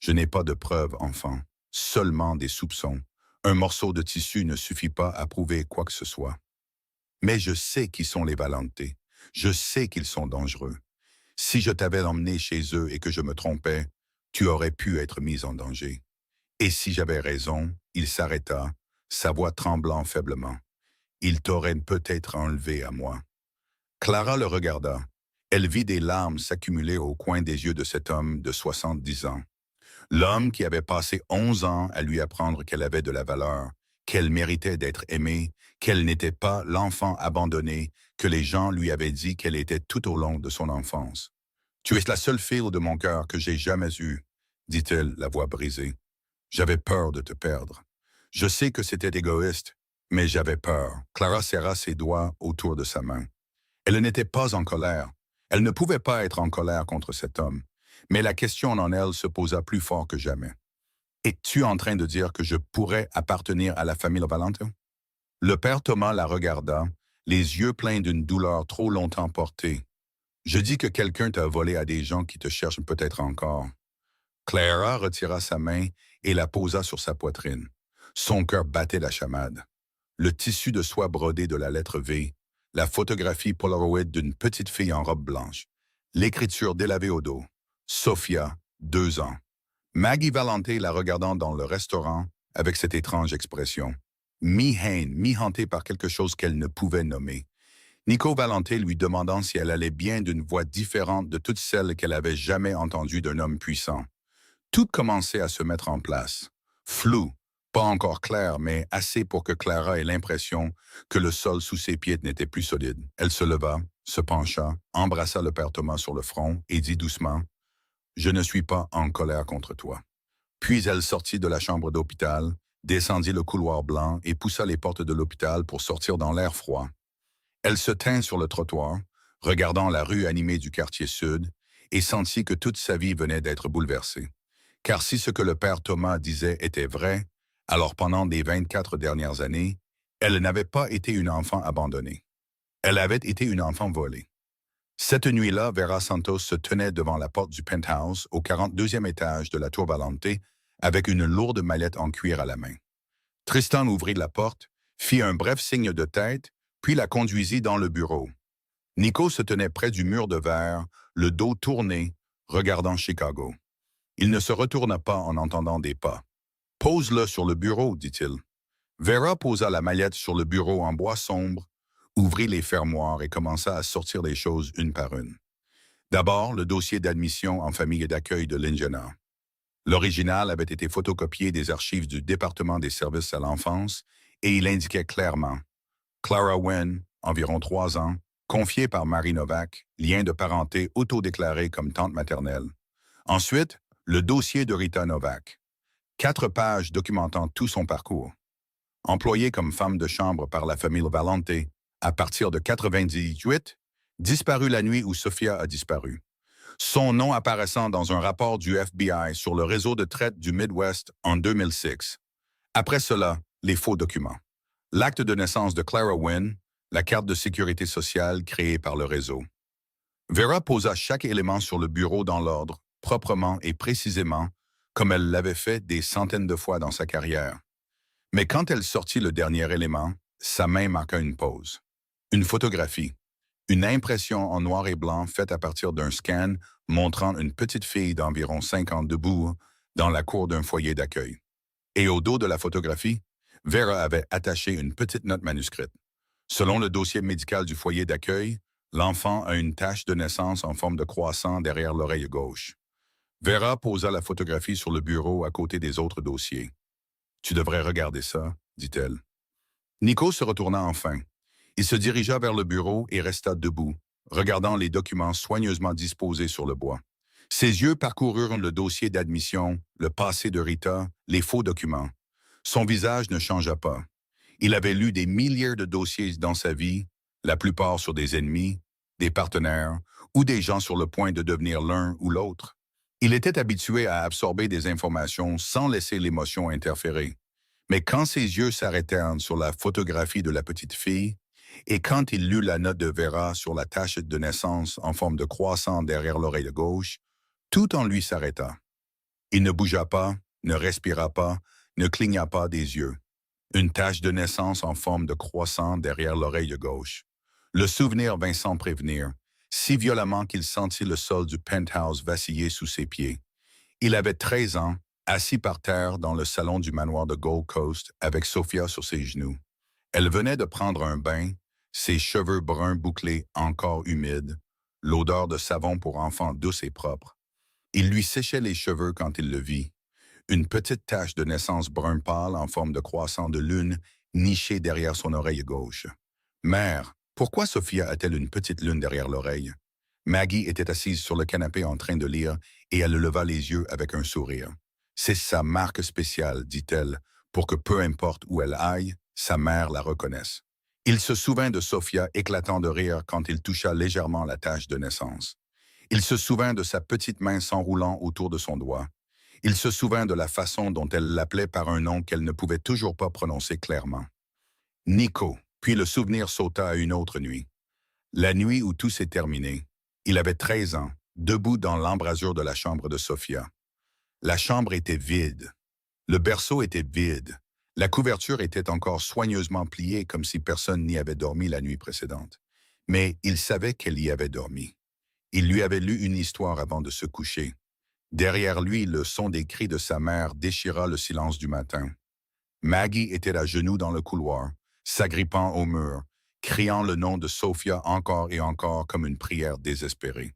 Je n'ai pas de preuves, enfant, seulement des soupçons. Un morceau de tissu ne suffit pas à prouver quoi que ce soit. Mais je sais qui sont les Valente. Je sais qu'ils sont dangereux. Si je t'avais emmené chez eux et que je me trompais, tu aurais pu être mise en danger. Et si j'avais raison, il s'arrêta, sa voix tremblant faiblement. Il t'aurait peut-être enlevé à moi. Clara le regarda. Elle vit des larmes s'accumuler au coin des yeux de cet homme de 70 ans. L'homme qui avait passé 11 ans à lui apprendre qu'elle avait de la valeur, qu'elle méritait d'être aimée, qu'elle n'était pas l'enfant abandonné que les gens lui avaient dit qu'elle était tout au long de son enfance. « Tu es la seule fille de mon cœur que j'ai jamais eue, dit-elle, la voix brisée. J'avais peur de te perdre. Je sais que c'était égoïste, mais j'avais peur. Clara serra ses doigts autour de sa main. Elle n'était pas en colère. Elle ne pouvait pas être en colère contre cet homme. Mais la question en elle se posa plus fort que jamais. Es-tu en train de dire que je pourrais appartenir à la famille Valente? Le père Thomas la regarda, les yeux pleins d'une douleur trop longtemps portée. Je dis que quelqu'un t'a volé à des gens qui te cherchent peut-être encore. Clara retira sa main et la posa sur sa poitrine. Son cœur battait la chamade. Le tissu de soie brodé de la lettre V, la photographie Polaroid d'une petite fille en robe blanche, l'écriture délavée au dos. Sophia, 2 ans. Maggie Valente la regardant dans le restaurant avec cette étrange expression. Mi-haine, mi-hantée par quelque chose qu'elle ne pouvait nommer. Nico Valente lui demandant si elle allait bien d'une voix différente de toutes celles qu'elle avait jamais entendues d'un homme puissant. Tout commençait à se mettre en place. Flou, pas encore clair, mais assez pour que Clara ait l'impression que le sol sous ses pieds n'était plus solide. Elle se leva, se pencha, embrassa le père Thomas sur le front et dit doucement « Je ne suis pas en colère contre toi. » Puis elle sortit de la chambre d'hôpital, descendit le couloir blanc et poussa les portes de l'hôpital pour sortir dans l'air froid. Elle se tint sur le trottoir, regardant la rue animée du quartier sud, et sentit que toute sa vie venait d'être bouleversée. Car si ce que le père Thomas disait était vrai, alors pendant les 24 dernières années, elle n'avait pas été une enfant abandonnée. Elle avait été une enfant volée. Cette nuit-là, Vera Santos se tenait devant la porte du penthouse au 42e étage de la Tour Valente avec une lourde mallette en cuir à la main. Tristan ouvrit la porte, fit un bref signe de tête, puis la conduisit dans le bureau. Nico se tenait près du mur de verre, le dos tourné, regardant Chicago. Il ne se retourna pas en entendant des pas. « Pose-le sur le bureau, dit-il. » Vera posa la mallette sur le bureau en bois sombre, ouvrit les fermoirs et commença à sortir les choses une par une. D'abord, le dossier d'admission en famille d'accueil de l'Indiana. L'original avait été photocopié des archives du département des services à l'enfance et il indiquait clairement Clara Wynne, environ 3 ans, confiée par Marie Novak, lien de parenté autodéclaré comme tante maternelle. Ensuite, le dossier de Rita Novak. 4 pages documentant tout son parcours. Employée comme femme de chambre par la famille Valente à partir de 98, disparue la nuit où Sophia a disparu. Son nom apparaissant dans un rapport du FBI sur le réseau de traite du Midwest en 2006. Après cela, les faux documents. L'acte de naissance de Clara Wynne, la carte de sécurité sociale créée par le réseau. Vera posa chaque élément sur le bureau dans l'ordre, proprement et précisément, comme elle l'avait fait des centaines de fois dans sa carrière. Mais quand elle sortit le dernier élément, sa main marqua une pause. Une photographie. Une impression en noir et blanc faite à partir d'un scan montrant une petite fille d'environ 5 ans debout dans la cour d'un foyer d'accueil. Et au dos de la photographie, Vera avait attaché une petite note manuscrite. Selon le dossier médical du foyer d'accueil, l'enfant a une tache de naissance en forme de croissant derrière l'oreille gauche. Vera posa la photographie sur le bureau à côté des autres dossiers. « Tu devrais regarder ça, dit-elle. Nico se retourna enfin. Il se dirigea vers le bureau et resta debout, regardant les documents soigneusement disposés sur le bois. Ses yeux parcoururent le dossier d'admission, le passé de Rita, les faux documents. Son visage ne changea pas. Il avait lu des milliers de dossiers dans sa vie, la plupart sur des ennemis, des partenaires ou des gens sur le point de devenir l'un ou l'autre. Il était habitué à absorber des informations sans laisser l'émotion interférer. Mais quand ses yeux s'arrêtèrent sur la photographie de la petite fille, et quand il lut la note de Vera sur la tache de naissance en forme de croissant derrière l'oreille gauche, tout en lui s'arrêta. Il ne bougea pas, ne respira pas, ne cligna pas des yeux. Une tache de naissance en forme de croissant derrière l'oreille gauche. Le souvenir vint sans prévenir, si violemment qu'il sentit le sol du penthouse vaciller sous ses pieds. Il avait 13 ans, assis par terre dans le salon du manoir de Gold Coast avec Sophia sur ses genoux. Elle venait de prendre un bain, ses cheveux bruns bouclés encore humides, l'odeur de savon pour enfant douce et propre. Il lui séchait les cheveux quand il le vit. Une petite tache de naissance brun pâle en forme de croissant de lune nichée derrière son oreille gauche. « Mère, pourquoi Sophia a-t-elle une petite lune derrière l'oreille? » Maggie était assise sur le canapé en train de lire et elle leva les yeux avec un sourire. « C'est sa marque spéciale, dit-elle, pour que peu importe où elle aille, sa mère la reconnaisse. » Il se souvint de Sophia éclatant de rire quand il toucha légèrement la tache de naissance. Il se souvint de sa petite main s'enroulant autour de son doigt. Il se souvint de la façon dont elle l'appelait par un nom qu'elle ne pouvait toujours pas prononcer clairement. Nico, puis le souvenir sauta à une autre nuit. La nuit où tout s'est terminé. Il avait 13 ans, debout dans l'embrasure de la chambre de Sophia. La chambre était vide. Le berceau était vide. La couverture était encore soigneusement pliée comme si personne n'y avait dormi la nuit précédente. Mais il savait qu'elle y avait dormi. Il lui avait lu une histoire avant de se coucher. Derrière lui, le son des cris de sa mère déchira le silence du matin. Maggie était à genoux dans le couloir, s'agrippant au mur, criant le nom de Sophia encore et encore comme une prière désespérée.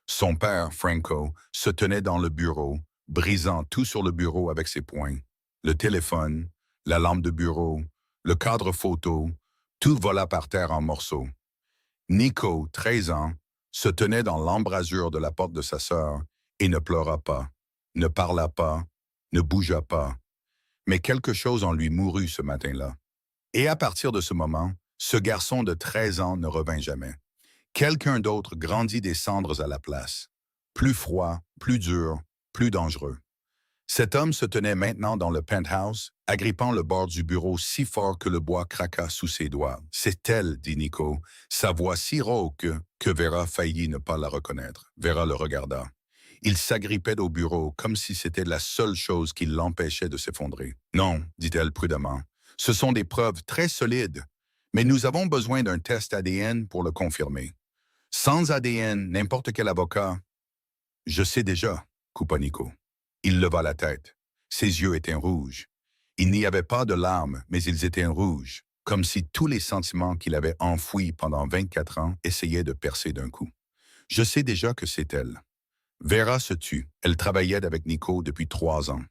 Son père, Franco, se tenait dans le bureau, brisant tout sur le bureau avec ses poings. Le téléphone, la lampe de bureau, le cadre photo, tout vola par terre en morceaux. Nico, 13 ans, se tenait dans l'embrasure de la porte de sa sœur et ne pleura pas, ne parla pas, ne bougea pas. Mais quelque chose en lui mourut ce matin-là. Et à partir de ce moment, ce garçon de 13 ans ne revint jamais. Quelqu'un d'autre grandit des cendres à la place. Plus froid, plus dur, plus dangereux. Cet homme se tenait maintenant dans le penthouse, agrippant le bord du bureau si fort que le bois craqua sous ses doigts. « C'est elle, dit Nico, sa voix si rauque que Vera faillit ne pas la reconnaître. Vera le regarda. Il s'agrippait au bureau comme si c'était la seule chose qui l'empêchait de s'effondrer. « Non, dit-elle prudemment, ce sont des preuves très solides, mais nous avons besoin d'un test ADN pour le confirmer. Sans ADN, n'importe quel avocat... » « Je sais déjà, » coupa Nico. Il leva la tête. Ses yeux étaient rouges. Il n'y avait pas de larmes, mais ils étaient rouges, comme si tous les sentiments qu'il avait enfouis pendant 24 ans essayaient de percer d'un coup. « Je sais déjà que c'est elle. » Vera se tut. Elle travaillait avec Nico depuis 3 ans.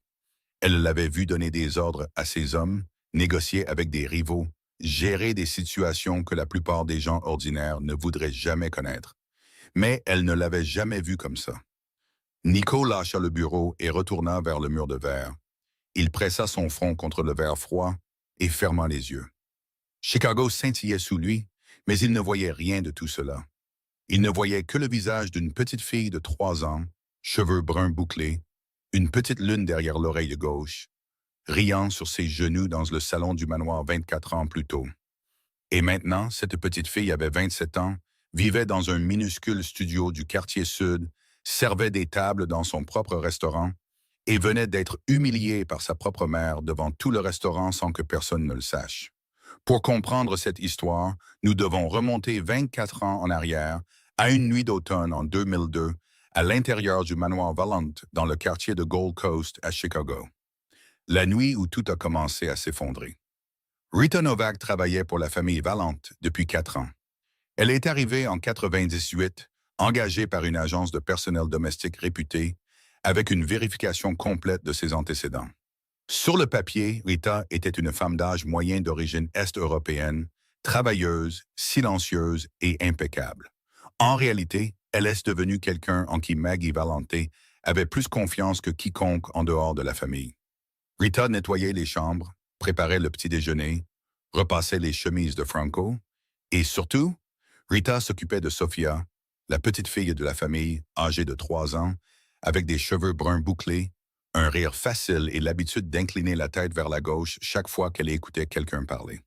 Elle l'avait vu donner des ordres à ses hommes, négocier avec des rivaux, gérer des situations que la plupart des gens ordinaires ne voudraient jamais connaître. Mais elle ne l'avait jamais vu comme ça. Nico lâcha le bureau et retourna vers le mur de verre. Il pressa son front contre le verre froid et ferma les yeux. Chicago scintillait sous lui, mais il ne voyait rien de tout cela. Il ne voyait que le visage d'une petite fille de 3 ans, cheveux bruns bouclés, une petite lune derrière l'oreille gauche, riant sur ses genoux dans le salon du manoir 24 ans plus tôt. Et maintenant, cette petite fille avait 27 ans, vivait dans un minuscule studio du quartier sud, servait des tables dans son propre restaurant et venait d'être humiliée par sa propre mère devant tout le restaurant sans que personne ne le sache. Pour comprendre cette histoire, nous devons remonter 24 ans en arrière, à une nuit d'automne en 2002, à l'intérieur du manoir Vallant dans le quartier de Gold Coast à Chicago. La nuit où tout a commencé à s'effondrer. Rita Novak travaillait pour la famille Vallant depuis 4 ans. Elle est arrivée en 98, engagée par une agence de personnel domestique réputée, avec une vérification complète de ses antécédents. Sur le papier, Rita était une femme d'âge moyen d'origine est-européenne, travailleuse, silencieuse et impeccable. En réalité, elle est devenue quelqu'un en qui Maggie Valente avait plus confiance que quiconque en dehors de la famille. Rita nettoyait les chambres, préparait le petit déjeuner, repassait les chemises de Franco et surtout, Rita s'occupait de Sofia, la petite fille de la famille, âgée de 3 ans, avec des cheveux bruns bouclés, un rire facile et l'habitude d'incliner la tête vers la gauche chaque fois qu'elle écoutait quelqu'un parler.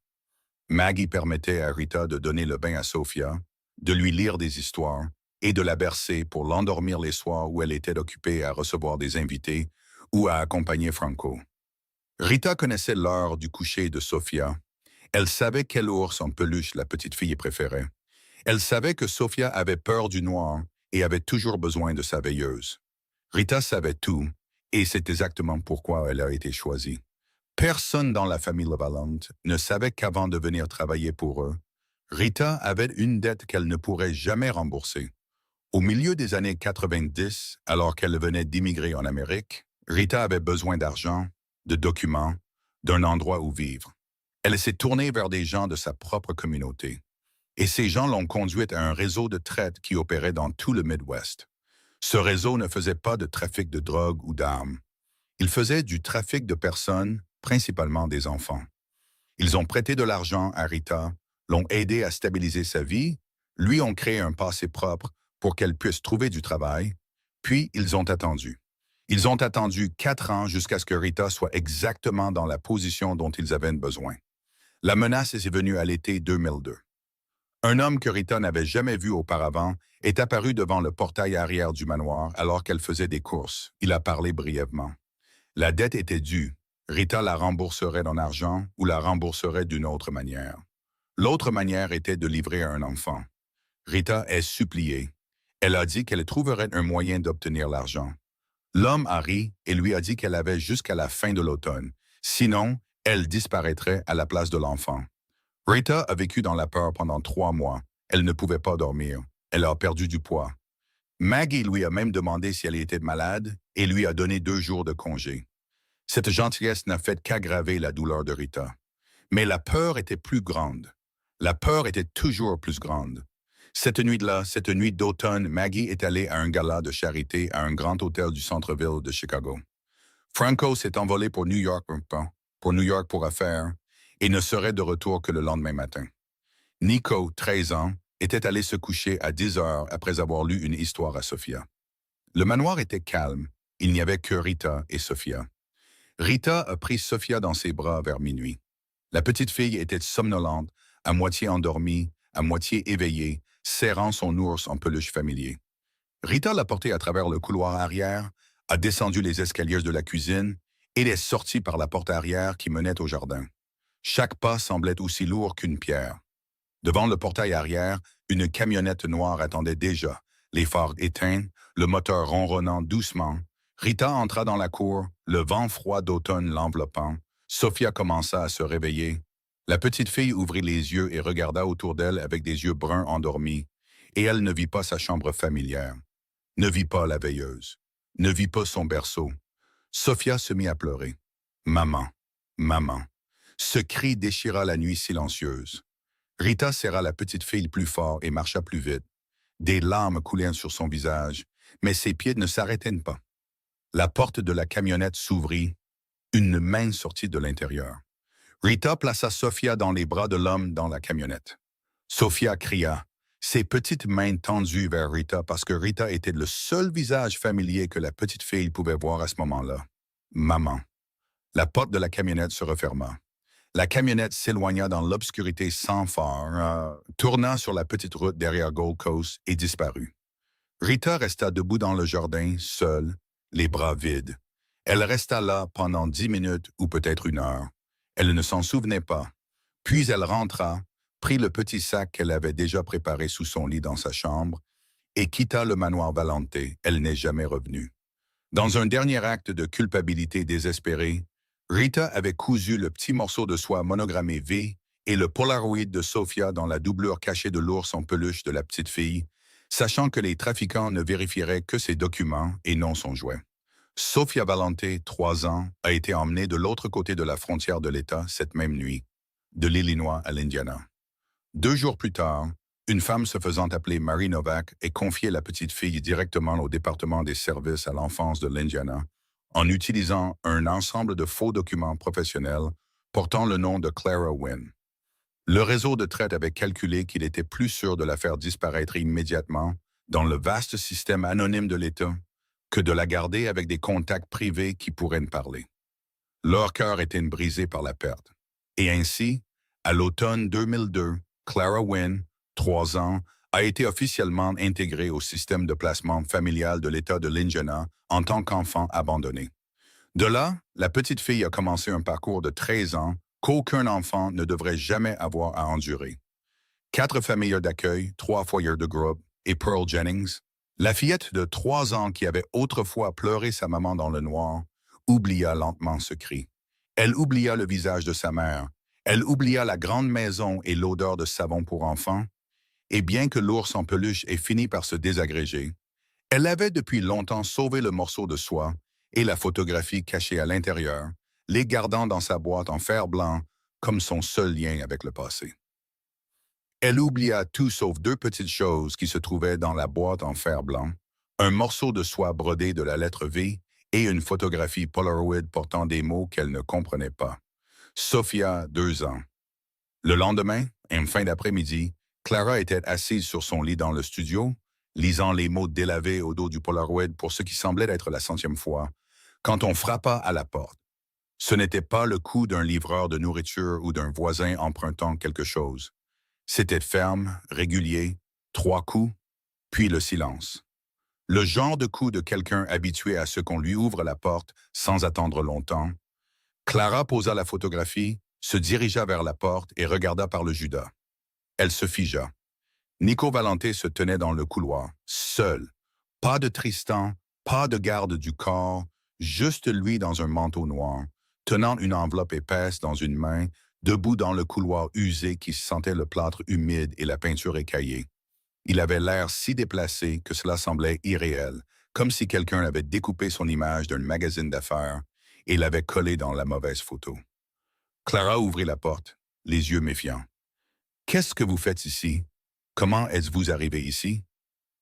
Maggie permettait à Rita de donner le bain à Sofia, de lui lire des histoires et de la bercer pour l'endormir les soirs où elle était occupée à recevoir des invités ou à accompagner Franco. Rita connaissait l'heure du coucher de Sofia. Elle savait quel ours en peluche la petite fille préférait. Elle savait que Sofia avait peur du noir et avait toujours besoin de sa veilleuse. Rita savait tout, et c'est exactement pourquoi elle a été choisie. Personne dans la famille Levalant ne savait qu'avant de venir travailler pour eux, Rita avait une dette qu'elle ne pourrait jamais rembourser. Au milieu des années 90, alors qu'elle venait d'immigrer en Amérique, Rita avait besoin d'argent, de documents, d'un endroit où vivre. Elle s'est tournée vers des gens de sa propre communauté. Et ces gens l'ont conduite à un réseau de traite qui opérait dans tout le Midwest. Ce réseau ne faisait pas de trafic de drogue ou d'armes. Il faisait du trafic de personnes, principalement des enfants. Ils ont prêté de l'argent à Rita, l'ont aidé à stabiliser sa vie, lui ont créé un passé propre pour qu'elle puisse trouver du travail, puis ils ont attendu. Ils ont attendu 4 ans jusqu'à ce que Rita soit exactement dans la position dont ils avaient besoin. La menace est venue à l'été 2002. Un homme que Rita n'avait jamais vu auparavant est apparu devant le portail arrière du manoir alors qu'elle faisait des courses. Il a parlé brièvement. La dette était due. Rita la rembourserait en argent ou la rembourserait d'une autre manière. L'autre manière était de livrer un enfant. Rita est suppliée. Elle a dit qu'elle trouverait un moyen d'obtenir l'argent. L'homme a ri et lui a dit qu'elle avait jusqu'à la fin de l'automne. Sinon, elle disparaîtrait à la place de l'enfant. Rita a vécu dans la peur pendant 3 mois. Elle ne pouvait pas dormir. Elle a perdu du poids. Maggie lui a même demandé si elle était malade et lui a donné 2 jours de congé. Cette gentillesse n'a fait qu'aggraver la douleur de Rita. Mais la peur était plus grande. La peur était toujours plus grande. Cette nuit-là, cette nuit d'automne, Maggie est allée à un gala de charité à un grand hôtel du centre-ville de Chicago. Franco s'est envolé pour New York pour affaires, et ne serait de retour que le lendemain matin. Nico, 13 ans, était allé se coucher à 10 heures après avoir lu une histoire à Sofia. Le manoir était calme, il n'y avait que Rita et Sofia. Rita a pris Sofia dans ses bras vers minuit. La petite fille était somnolente, à moitié endormie, à moitié éveillée, serrant son ours en peluche familier. Rita l'a porté à travers le couloir arrière, a descendu les escaliers de la cuisine et est sortie par la porte arrière qui menait au jardin. Chaque pas semblait aussi lourd qu'une pierre. Devant le portail arrière, une camionnette noire attendait déjà, les phares éteints, le moteur ronronnant doucement. Rita entra dans la cour, le vent froid d'automne l'enveloppant. Sofia commença à se réveiller. La petite fille ouvrit les yeux et regarda autour d'elle avec des yeux bruns endormis, et elle ne vit pas sa chambre familière, ne vit pas la veilleuse, ne vit pas son berceau. Sofia se mit à pleurer. Maman, maman. Ce cri déchira la nuit silencieuse. Rita serra la petite fille plus fort et marcha plus vite. Des larmes coulèrent sur son visage, mais ses pieds ne s'arrêtaient pas. La porte de la camionnette s'ouvrit. Une main sortit de l'intérieur. Rita plaça Sofia dans les bras de l'homme dans la camionnette. Sofia cria, ses petites mains tendues vers Rita parce que Rita était le seul visage familier que la petite fille pouvait voir à ce moment-là. Maman. La porte de la camionnette se referma. La camionnette s'éloigna dans l'obscurité sans phare, tourna sur la petite route derrière Gold Coast et disparut. Rita resta debout dans le jardin, seule, les bras vides. Elle resta là pendant 10 minutes ou peut-être 1 heure. Elle ne s'en souvenait pas. Puis elle rentra, prit le petit sac qu'elle avait déjà préparé sous son lit dans sa chambre et quitta le manoir Valente. Elle n'est jamais revenue. Dans un dernier acte de culpabilité désespérée, Rita avait cousu le petit morceau de soie monogrammé V et le Polaroid de Sofia dans la doublure cachée de l'ours en peluche de la petite fille, sachant que les trafiquants ne vérifieraient que ses documents et non son jouet. Sofia Valente, 3 ans, a été emmenée de l'autre côté de la frontière de l'État cette même nuit, de l'Illinois à l'Indiana. 2 jours plus tard, une femme se faisant appeler Marie Novak ait confié la petite fille directement au département des services à l'enfance de l'Indiana en utilisant un ensemble de faux documents professionnels portant le nom de Clara Wynne. Le réseau de traite avait calculé qu'il était plus sûr de la faire disparaître immédiatement dans le vaste système anonyme de l'État que de la garder avec des contacts privés qui pourraient ne parler. Leur cœur était brisé par la perte. Et ainsi, à l'automne 2002, Clara Wynne, 3 ans, a été officiellement intégrée au système de placement familial de l'État de l'Indiana en tant qu'enfant abandonné. De là, la petite fille a commencé un parcours de 13 ans qu'aucun enfant ne devrait jamais avoir à endurer. 4 familles d'accueil, 3 foyers de groupe et Pearl Jennings, la fillette de 3 ans qui avait autrefois pleuré sa maman dans le noir, oublia lentement ce cri. Elle oublia le visage de sa mère. Elle oublia la grande maison et l'odeur de savon pour enfants. Et bien que l'ours en peluche ait fini par se désagréger, elle avait depuis longtemps sauvé le morceau de soie et la photographie cachée à l'intérieur, les gardant dans sa boîte en fer blanc comme son seul lien avec le passé. Elle oublia tout sauf 2 petites choses qui se trouvaient dans la boîte en fer blanc, un morceau de soie brodé de la lettre V et une photographie Polaroid portant des mots qu'elle ne comprenait pas. Sophia, 2 ans. Le lendemain, en fin d'après-midi, Clara était assise sur son lit dans le studio, lisant les mots délavés au dos du Polaroid pour ce qui semblait être la 100e fois, quand on frappa à la porte. Ce n'était pas le coup d'un livreur de nourriture ou d'un voisin empruntant quelque chose. C'était ferme, régulier, 3 coups, puis le silence. Le genre de coup de quelqu'un habitué à ce qu'on lui ouvre la porte sans attendre longtemps. Clara posa la photographie, se dirigea vers la porte et regarda par le Judas. Elle se figea. Nico Valente se tenait dans le couloir, seul. Pas de Tristan, pas de garde du corps, juste lui dans un manteau noir, tenant une enveloppe épaisse dans une main, debout dans le couloir usé qui sentait le plâtre humide et la peinture écaillée. Il avait l'air si déplacé que cela semblait irréel, comme si quelqu'un avait découpé son image d'un magazine d'affaires et l'avait collé dans la mauvaise photo. Clara ouvrit la porte, les yeux méfiants. « Qu'est-ce que vous faites ici? Comment êtes-vous arrivé ici? »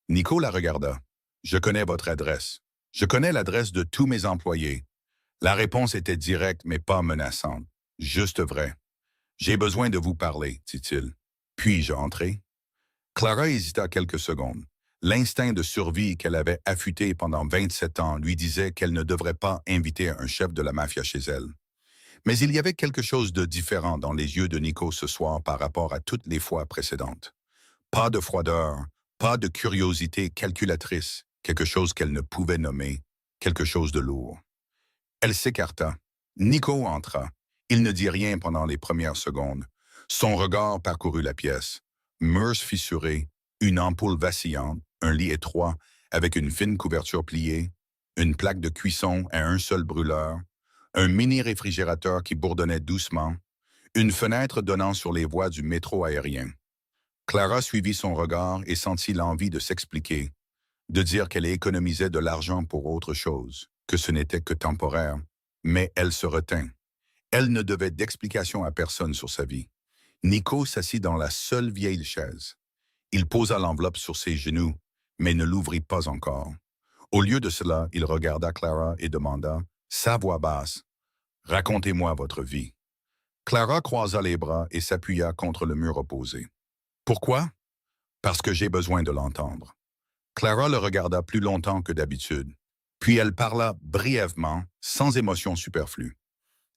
Nico la regarda. « Je connais votre adresse. Je connais l'adresse de tous mes employés. » La réponse était directe mais pas menaçante. Juste vrai. « J'ai besoin de vous parler, dit-il. Puis-je entrer? » Clara hésita quelques secondes. L'instinct de survie qu'elle avait affûté pendant 27 ans lui disait qu'elle ne devrait pas inviter un chef de la mafia chez elle. Mais il y avait quelque chose de différent dans les yeux de Nico ce soir par rapport à toutes les fois précédentes. Pas de froideur, pas de curiosité calculatrice, quelque chose qu'elle ne pouvait nommer, quelque chose de lourd. Elle s'écarta. Nico entra. Il ne dit rien pendant les premières secondes. Son regard parcourut la pièce. Murs fissurés, une ampoule vacillante, un lit étroit avec une fine couverture pliée, une plaque de cuisson à un seul brûleur, un mini-réfrigérateur qui bourdonnait doucement, une fenêtre donnant sur les voies du métro aérien. Clara suivit son regard et sentit l'envie de s'expliquer, de dire qu'elle économisait de l'argent pour autre chose, que ce n'était que temporaire, mais elle se retint. Elle ne devait d'explication à personne sur sa vie. Nico s'assit dans la seule vieille chaise. Il posa l'enveloppe sur ses genoux, mais ne l'ouvrit pas encore. Au lieu de cela, il regarda Clara et demanda, sa voix basse, « Racontez-moi votre vie. » Clara croisa les bras et s'appuya contre le mur opposé. « Pourquoi? » « Parce que j'ai besoin de l'entendre. » Clara le regarda plus longtemps que d'habitude. Puis elle parla brièvement, sans émotion superflue.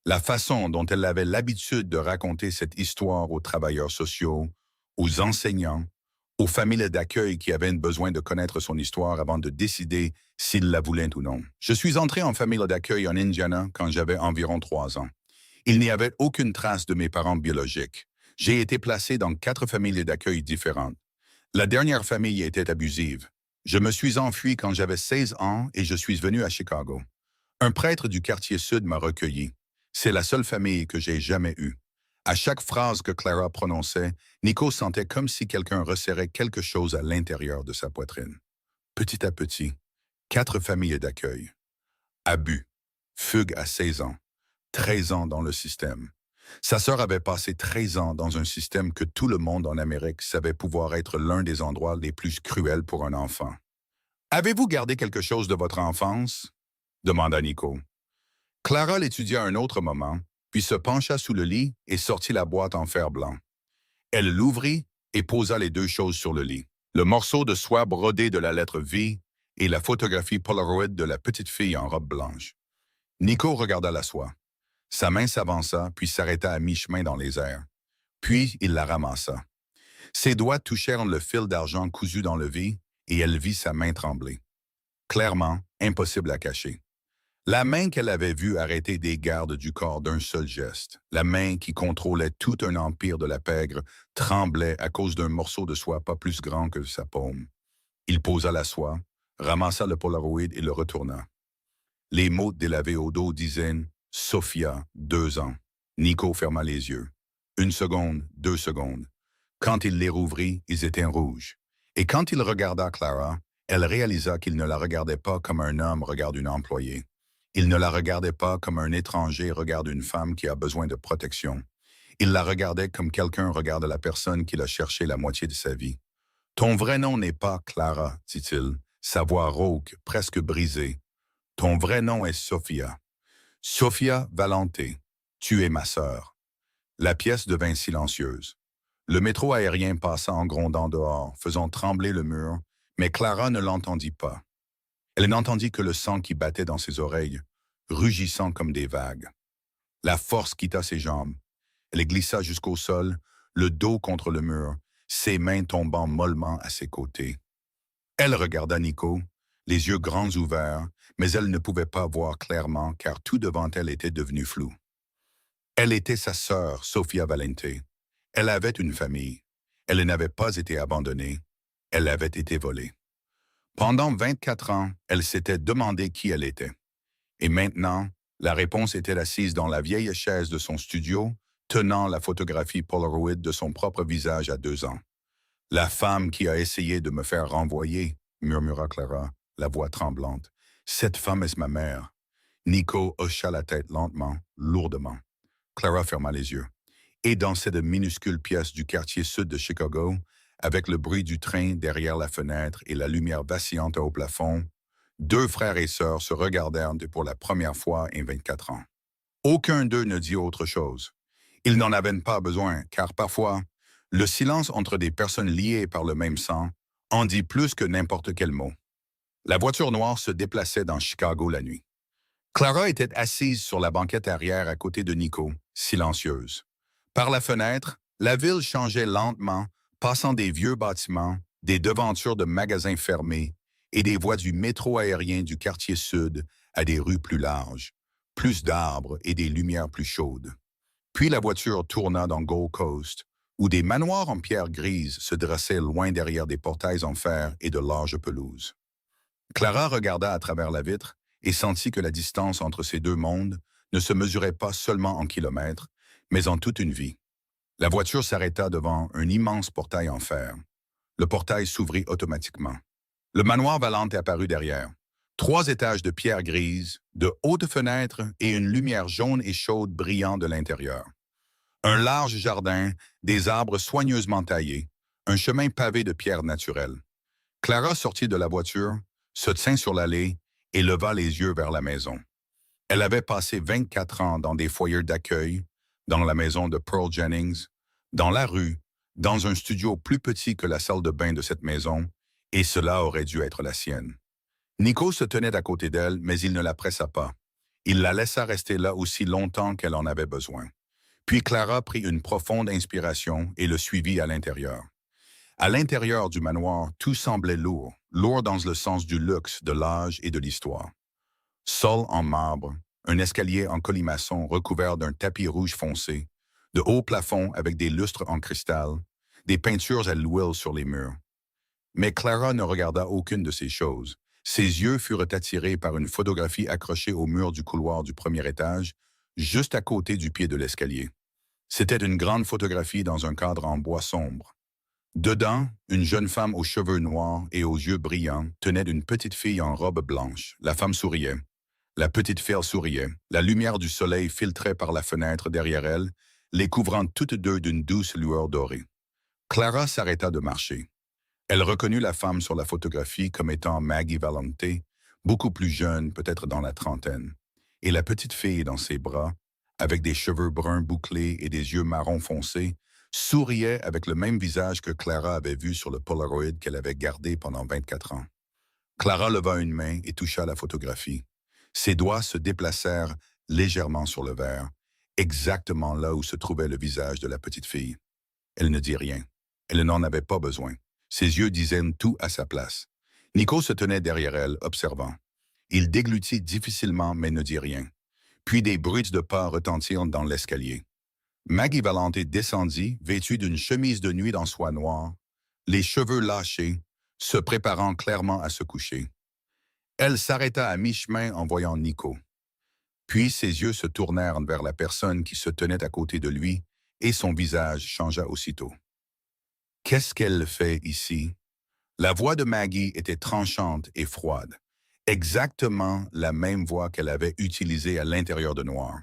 La façon dont elle avait l'habitude de raconter cette histoire aux travailleurs sociaux, aux enseignants, aux familles d'accueil qui avaient besoin de connaître son histoire avant de décider s'ils la voulaient ou non. Je suis entré en famille d'accueil en Indiana quand j'avais environ 3 ans. Il n'y avait aucune trace de mes parents biologiques. J'ai été placé dans 4 familles d'accueil différentes. La dernière famille était abusive. Je me suis enfui quand j'avais 16 ans et je suis venu à Chicago. Un prêtre du quartier sud m'a recueilli. C'est la seule famille que j'ai jamais eue. À chaque phrase que Clara prononçait, Nico sentait comme si quelqu'un resserrait quelque chose à l'intérieur de sa poitrine. Petit à petit, 4 familles d'accueil. Abus. Fugue à 16 ans. 13 ans dans le système. Sa sœur avait passé 13 ans dans un système que tout le monde en Amérique savait pouvoir être l'un des endroits les plus cruels pour un enfant. « Avez-vous gardé quelque chose de votre enfance? » demanda Nico. Clara l'étudia un autre moment, puis se pencha sous le lit et sortit la boîte en fer blanc. Elle l'ouvrit et posa les deux choses sur le lit. Le morceau de soie brodé de la lettre V et la photographie Polaroid de la petite fille en robe blanche. Nico regarda la soie. Sa main s'avança, puis s'arrêta à mi-chemin dans les airs. Puis il la ramassa. Ses doigts touchèrent le fil d'argent cousu dans le V et elle vit sa main trembler. Clairement, impossible à cacher. La main qu'elle avait vue arrêter des gardes du corps d'un seul geste, la main qui contrôlait tout un empire de la pègre, tremblait à cause d'un morceau de soie pas plus grand que sa paume. Il posa la soie, ramassa le Polaroid et le retourna. Les mots délavés au dos disaient « Sophia, 2 ans ». Nico ferma les yeux. 1 seconde, 2 secondes. Quand il les rouvrit, ils étaient rouges. Et quand il regarda Clara, elle réalisa qu'il ne la regardait pas comme un homme regarde une employée. Il ne la regardait pas comme un étranger regarde une femme qui a besoin de protection. Il la regardait comme quelqu'un regarde la personne qu'il a cherché la moitié de sa vie. « Ton vrai nom n'est pas Clara, dit-il, sa voix rauque, presque brisée. Ton vrai nom est Sophia. Sophia Valente, tu es ma sœur. » La pièce devint silencieuse. Le métro aérien passa en grondant dehors, faisant trembler le mur, mais Clara ne l'entendit pas. Elle n'entendit que le sang qui battait dans ses oreilles, rugissant comme des vagues. La force quitta ses jambes. Elle glissa jusqu'au sol, le dos contre le mur, ses mains tombant mollement à ses côtés. Elle regarda Nico, les yeux grands ouverts, mais elle ne pouvait pas voir clairement car tout devant elle était devenu flou. Elle était sa sœur, Sophia Valente. Elle avait une famille. Elle n'avait pas été abandonnée. Elle avait été volée. Pendant 24 ans, elle s'était demandé qui elle était. Et maintenant, la réponse était assise dans la vieille chaise de son studio, tenant la photographie Polaroid de son propre visage à 2 ans. « La femme qui a essayé de me faire renvoyer », murmura Clara, la voix tremblante. « Cette femme est ma mère. » Nico hocha la tête lentement, lourdement. Clara ferma les yeux. Et dans cette minuscule pièce du quartier sud de Chicago, avec le bruit du train derrière la fenêtre et la lumière vacillante au plafond, 2 frères et sœurs se regardèrent pour la première fois en 24 ans. Aucun d'eux ne dit autre chose. Ils n'en avaient pas besoin, car parfois, le silence entre des personnes liées par le même sang en dit plus que n'importe quel mot. La voiture noire se déplaçait dans Chicago la nuit. Clara était assise sur la banquette arrière à côté de Nico, silencieuse. Par la fenêtre, la ville changeait lentement, passant des vieux bâtiments, des devantures de magasins fermés et des voies du métro aérien du quartier sud à des rues plus larges, plus d'arbres et des lumières plus chaudes. Puis la voiture tourna dans Gold Coast, où des manoirs en pierre grise se dressaient loin derrière des portails en fer et de larges pelouses. Clara regarda à travers la vitre et sentit que la distance entre ces 2 mondes ne se mesurait pas seulement en kilomètres, mais en toute une vie. La voiture s'arrêta devant un immense portail en fer. Le portail s'ouvrit automatiquement. Le manoir Valente apparut derrière. 3 étages de pierre grise, de hautes fenêtres et une lumière jaune et chaude brillant de l'intérieur. Un large jardin, des arbres soigneusement taillés, un chemin pavé de pierres naturelles. Clara sortit de la voiture, se tint sur l'allée et leva les yeux vers la maison. Elle avait passé 24 ans dans des foyers d'accueil, dans la maison de Pearl Jennings, dans la rue, dans un studio plus petit que la salle de bain de cette maison, et cela aurait dû être la sienne. Nico se tenait à côté d'elle, mais il ne la pressa pas. Il la laissa rester là aussi longtemps qu'elle en avait besoin. Puis Clara prit une profonde inspiration et le suivit à l'intérieur. À l'intérieur du manoir, tout semblait lourd, lourd dans le sens du luxe, de l'âge et de l'histoire. Sol en marbre, un escalier en colimaçon recouvert d'un tapis rouge foncé, de hauts plafonds avec des lustres en cristal, des peintures à l'huile sur les murs. Mais Clara ne regarda aucune de ces choses. Ses yeux furent attirés par une photographie accrochée au mur du couloir du premier étage, juste à côté du pied de l'escalier. C'était une grande photographie dans un cadre en bois sombre. Dedans, une jeune femme aux cheveux noirs et aux yeux brillants tenait une petite fille en robe blanche. La femme souriait. La petite fille souriait. La lumière du soleil filtrait par la fenêtre derrière elle, les couvrant toutes deux d'une douce lueur dorée. Clara s'arrêta de marcher. Elle reconnut la femme sur la photographie comme étant Maggie Valente, beaucoup plus jeune, peut-être dans la trentaine, et la petite fille dans ses bras, avec des cheveux bruns bouclés et des yeux marron foncés, souriait avec le même visage que Clara avait vu sur le Polaroid qu'elle avait gardé pendant 24 ans. Clara leva une main et toucha la photographie. Ses doigts se déplacèrent légèrement sur le verre, exactement là où se trouvait le visage de la petite fille. Elle ne dit rien. Elle n'en avait pas besoin. Ses yeux disaient tout à sa place. Nico se tenait derrière elle, observant. Il déglutit difficilement mais ne dit rien. Puis des bruits de pas retentirent dans l'escalier. Maggie Valente descendit, vêtue d'une chemise de nuit en soie noire, les cheveux lâchés, se préparant clairement à se coucher. Elle s'arrêta à mi-chemin en voyant Nico. Puis ses yeux se tournèrent vers la personne qui se tenait à côté de lui et son visage changea aussitôt. « Qu'est-ce qu'elle fait ici? » La voix de Maggie était tranchante et froide, exactement la même voix qu'elle avait utilisée à l'intérieur de Noir.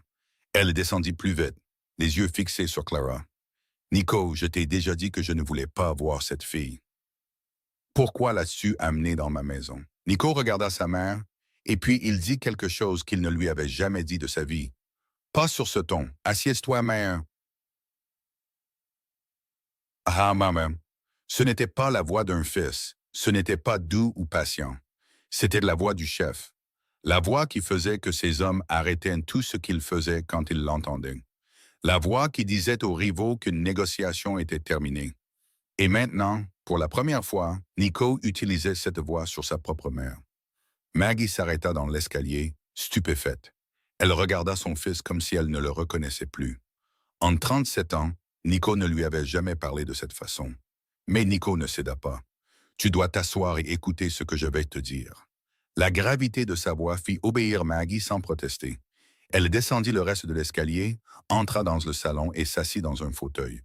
Elle descendit plus vite, les yeux fixés sur Clara. « Nico, je t'ai déjà dit que je ne voulais pas voir cette fille. Pourquoi l'as-tu amenée dans ma maison? » Nico regarda sa mère, et puis il dit quelque chose qu'il ne lui avait jamais dit de sa vie. « Pas sur ce ton. Assieds-toi, mère. » Ah, maman. Ce n'était pas la voix d'un fils. Ce n'était pas doux ou patient. C'était la voix du chef. La voix qui faisait que ces hommes arrêtaient tout ce qu'ils faisaient quand ils l'entendaient. La voix qui disait aux rivaux qu'une négociation était terminée. Et maintenant, pour la première fois, Nico utilisait cette voix sur sa propre mère. Maggie s'arrêta dans l'escalier, stupéfaite. Elle regarda son fils comme si elle ne le reconnaissait plus. En 37 ans, Nico ne lui avait jamais parlé de cette façon. Mais Nico ne céda pas. « Tu dois t'asseoir et écouter ce que je vais te dire. » La gravité de sa voix fit obéir Maggie sans protester. Elle descendit le reste de l'escalier, entra dans le salon et s'assit dans un fauteuil.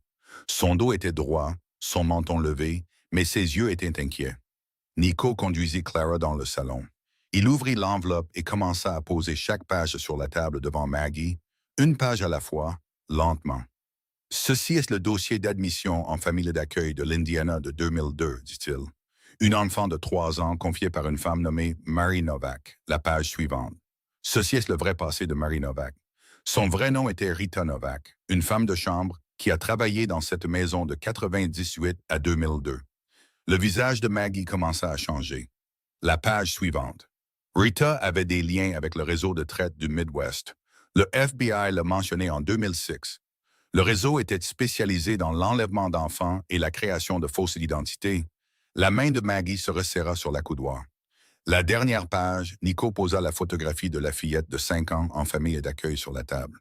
Son dos était droit, son menton levé, mais ses yeux étaient inquiets. Nico conduisit Clara dans le salon. Il ouvrit l'enveloppe et commença à poser chaque page sur la table devant Maggie, une page à la fois, lentement. « Ceci est le dossier d'admission en famille d'accueil de l'Indiana de 2002, dit-il. Une enfant de 3 ans confiée par une femme nommée Mary Novak. La page suivante. Ceci est le vrai passé de Mary Novak. Son vrai nom était Rita Novak, une femme de chambre qui a travaillé dans cette maison de 98 à 2002. Le visage de Maggie commença à changer. La page suivante. Rita avait des liens avec le réseau de traite du Midwest. Le FBI l'a mentionné en 2006. Le réseau était spécialisé dans l'enlèvement d'enfants et la création de fausses identités. La main de Maggie se resserra sur la coudoir. La dernière page, Nico posa la photographie de la fillette de 5 ans en famille d'accueil sur la table.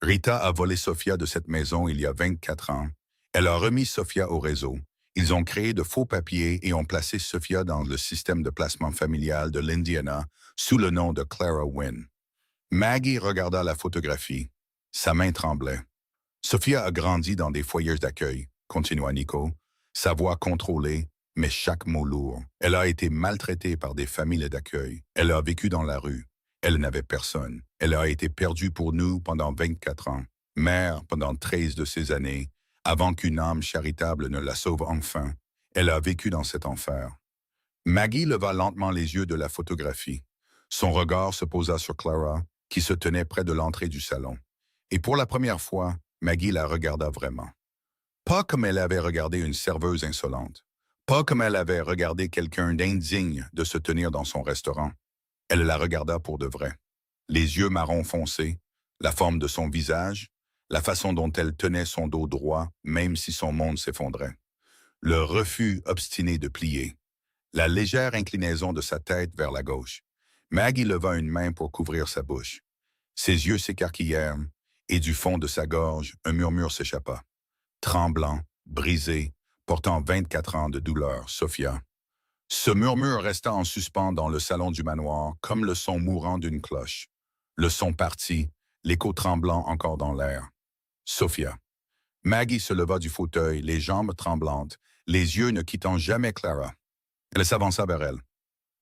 Rita a volé Sophia de cette maison il y a 24 ans. Elle a remis Sophia au réseau. Ils ont créé de faux papiers et ont placé Sophia dans le système de placement familial de l'Indiana sous le nom de Clara Wynne. Maggie regarda la photographie. Sa main tremblait. Sophia a grandi dans des foyers d'accueil, continua Nico, sa voix contrôlée, mais chaque mot lourd. Elle a été maltraitée par des familles d'accueil. Elle a vécu dans la rue. Elle n'avait personne. Elle a été perdue pour nous pendant 24 ans. Mère pendant 13 de ces années, avant qu'une âme charitable ne la sauve enfin. Elle a vécu dans cet enfer. Maggie leva lentement les yeux de la photographie. Son regard se posa sur Clara, qui se tenait près de l'entrée du salon. Et pour la première fois, Maggie la regarda vraiment. Pas comme elle avait regardé une serveuse insolente. Pas comme elle avait regardé quelqu'un d'indigne de se tenir dans son restaurant. Elle la regarda pour de vrai. Les yeux marron foncé, la forme de son visage, la façon dont elle tenait son dos droit, même si son monde s'effondrait. Le refus obstiné de plier. La légère inclinaison de sa tête vers la gauche. Maggie leva une main pour couvrir sa bouche. Ses yeux s'écarquillèrent, et du fond de sa gorge, un murmure s'échappa. Tremblant, brisé, portant 24 ans de douleur, Sophia. Ce murmure resta en suspens dans le salon du manoir, comme le son mourant d'une cloche. Le son parti, l'écho tremblant encore dans l'air. Sophia. Maggie se leva du fauteuil, les jambes tremblantes, les yeux ne quittant jamais Clara. Elle s'avança vers elle.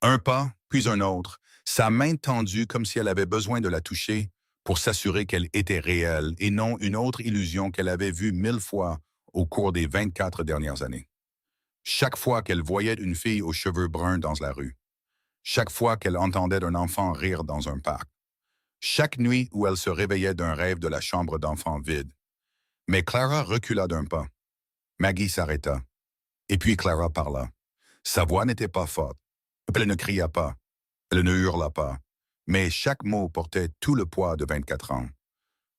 Un pas, puis un autre, sa main tendue comme si elle avait besoin de la toucher pour s'assurer qu'elle était réelle et non une autre illusion qu'elle avait vue 1000 fois au cours des 24 dernières années. Chaque fois qu'elle voyait une fille aux cheveux bruns dans la rue. Chaque fois qu'elle entendait un enfant rire dans un parc. Chaque nuit où elle se réveillait d'un rêve de la chambre d'enfant vide. Mais Clara recula d'un pas. Maggie s'arrêta. Et puis Clara parla. Sa voix n'était pas forte. Elle ne cria pas. Elle ne hurla pas. Mais chaque mot portait tout le poids de 24 ans.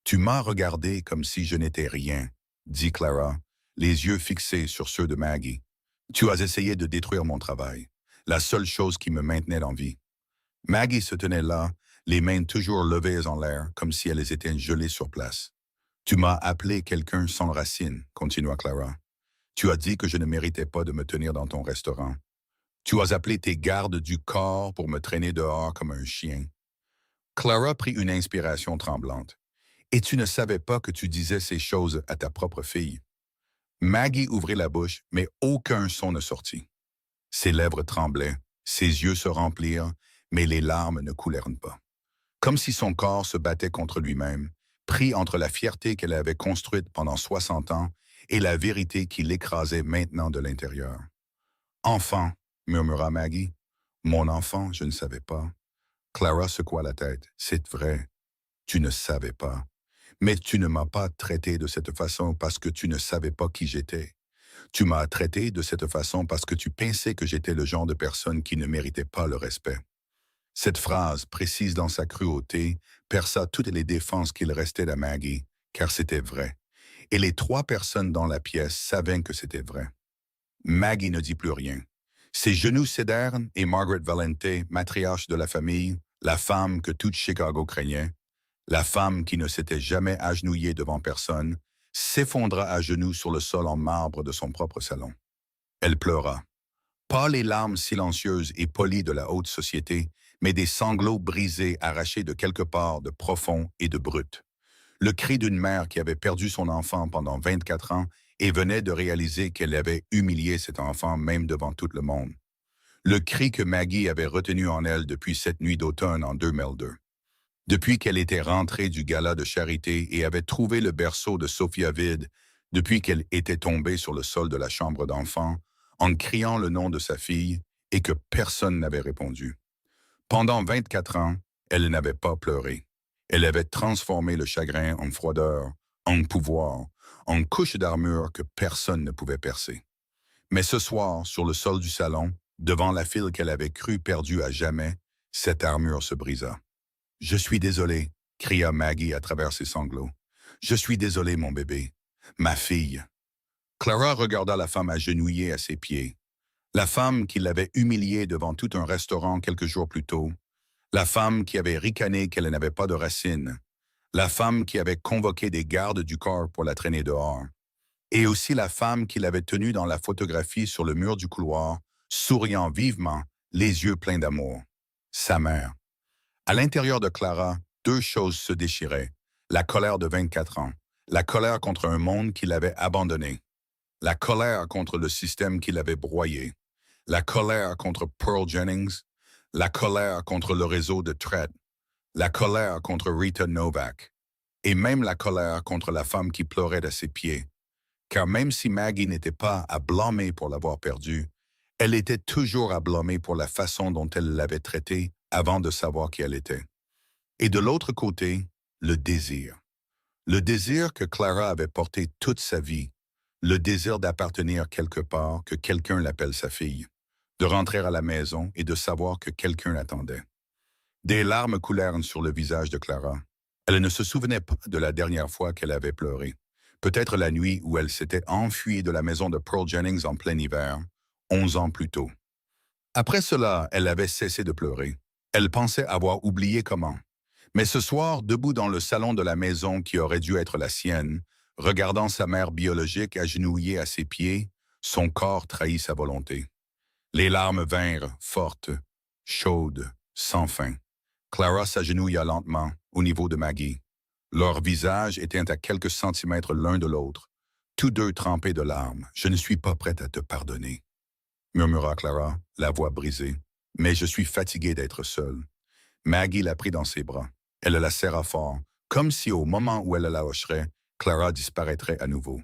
Tu m'as regardé comme si je n'étais rien, dit Clara, les yeux fixés sur ceux de Maggie. Tu as essayé de détruire mon travail, la seule chose qui me maintenait en vie. Maggie se tenait là, les mains toujours levées en l'air, comme si elles étaient gelées sur place. Tu m'as appelé quelqu'un sans racine, continua Clara. Tu as dit que je ne méritais pas de me tenir dans ton restaurant. Tu as appelé tes gardes du corps pour me traîner dehors comme un chien. Clara prit une inspiration tremblante. Et tu ne savais pas que tu disais ces choses à ta propre fille. Maggie ouvrit la bouche, mais aucun son ne sortit. Ses lèvres tremblaient, ses yeux se remplirent, mais les larmes ne coulèrent pas. Comme si son corps se battait contre lui-même, pris entre la fierté qu'elle avait construite pendant 60 ans et la vérité qui l'écrasait maintenant de l'intérieur. « Enfant, » murmura Maggie. « Mon enfant, je ne savais pas. » Clara secoua la tête. « C'est vrai, tu ne savais pas. Mais tu ne m'as pas traité de cette façon parce que tu ne savais pas qui j'étais. Tu m'as traité de cette façon parce que tu pensais que j'étais le genre de personne qui ne méritait pas le respect. » Cette phrase, précise dans sa cruauté, perça toutes les défenses qu'il restait à Maggie, car c'était vrai. Et les 3 personnes dans la pièce savaient que c'était vrai. Maggie ne dit plus rien. Ses genoux cédèrent et Margaret Valente, matriarche de la famille, la femme que toute Chicago craignait, la femme qui ne s'était jamais agenouillée devant personne, s'effondra à genoux sur le sol en marbre de son propre salon. Elle pleura. Pas les larmes silencieuses et polies de la haute société, mais des sanglots brisés arrachés de quelque part de profond et de brut. Le cri d'une mère qui avait perdu son enfant pendant 24 ans et venait de réaliser qu'elle avait humilié cet enfant même devant tout le monde. Le cri que Maggie avait retenu en elle depuis cette nuit d'automne en 2002. Depuis qu'elle était rentrée du gala de charité et avait trouvé le berceau de Sophia vide, depuis qu'elle était tombée sur le sol de la chambre d'enfant, en criant le nom de sa fille et que personne n'avait répondu. Pendant 24 ans, elle n'avait pas pleuré. Elle avait transformé le chagrin en froideur, en pouvoir, en couche d'armure que personne ne pouvait percer. Mais ce soir, sur le sol du salon, devant la fille qu'elle avait cru perdue à jamais, cette armure se brisa. « Je suis désolée, » cria Maggie à travers ses sanglots. « Je suis désolée, mon bébé. Ma fille. » Clara regarda la femme agenouillée à ses pieds. La femme qui l'avait humiliée devant tout un restaurant quelques jours plus tôt. La femme qui avait ricané qu'elle n'avait pas de racines. La femme qui avait convoqué des gardes du corps pour la traîner dehors. Et aussi la femme qui l'avait tenue dans la photographie sur le mur du couloir, souriant vivement, les yeux pleins d'amour. Sa mère. À l'intérieur de Clara, 2 choses se déchiraient. La colère de 24 ans. La colère contre un monde qui l'avait abandonné. La colère contre le système qui l'avait broyé. La colère contre Pearl Jennings. La colère contre le réseau de traite. La colère contre Rita Novak. Et même la colère contre la femme qui pleurait à ses pieds. Car même si Maggie n'était pas à blâmer pour l'avoir perdue, elle était toujours à blâmer pour la façon dont elle l'avait traitée avant de savoir qui elle était. Et de l'autre côté, le désir. Le désir que Clara avait porté toute sa vie, le désir d'appartenir quelque part, que quelqu'un l'appelle sa fille, de rentrer à la maison et de savoir que quelqu'un l'attendait. Des larmes coulèrent sur le visage de Clara. Elle ne se souvenait pas de la dernière fois qu'elle avait pleuré. Peut-être la nuit où elle s'était enfuie de la maison de Pearl Jennings en plein hiver, 11 ans plus tôt. Après cela, elle avait cessé de pleurer. Elle pensait avoir oublié comment. Mais ce soir, debout dans le salon de la maison qui aurait dû être la sienne, regardant sa mère biologique agenouillée à ses pieds, son corps trahit sa volonté. Les larmes vinrent, fortes, chaudes, sans fin. Clara s'agenouilla lentement, au niveau de Maggie. Leurs visages étaient à quelques centimètres l'un de l'autre, tous 2 trempés de larmes. « Je ne suis pas prête à te pardonner, » murmura Clara, la voix brisée. « Mais je suis fatiguée d'être seule. » Maggie la prit dans ses bras. Elle la serra fort, comme si au moment où elle la hocherait, Clara disparaîtrait à nouveau.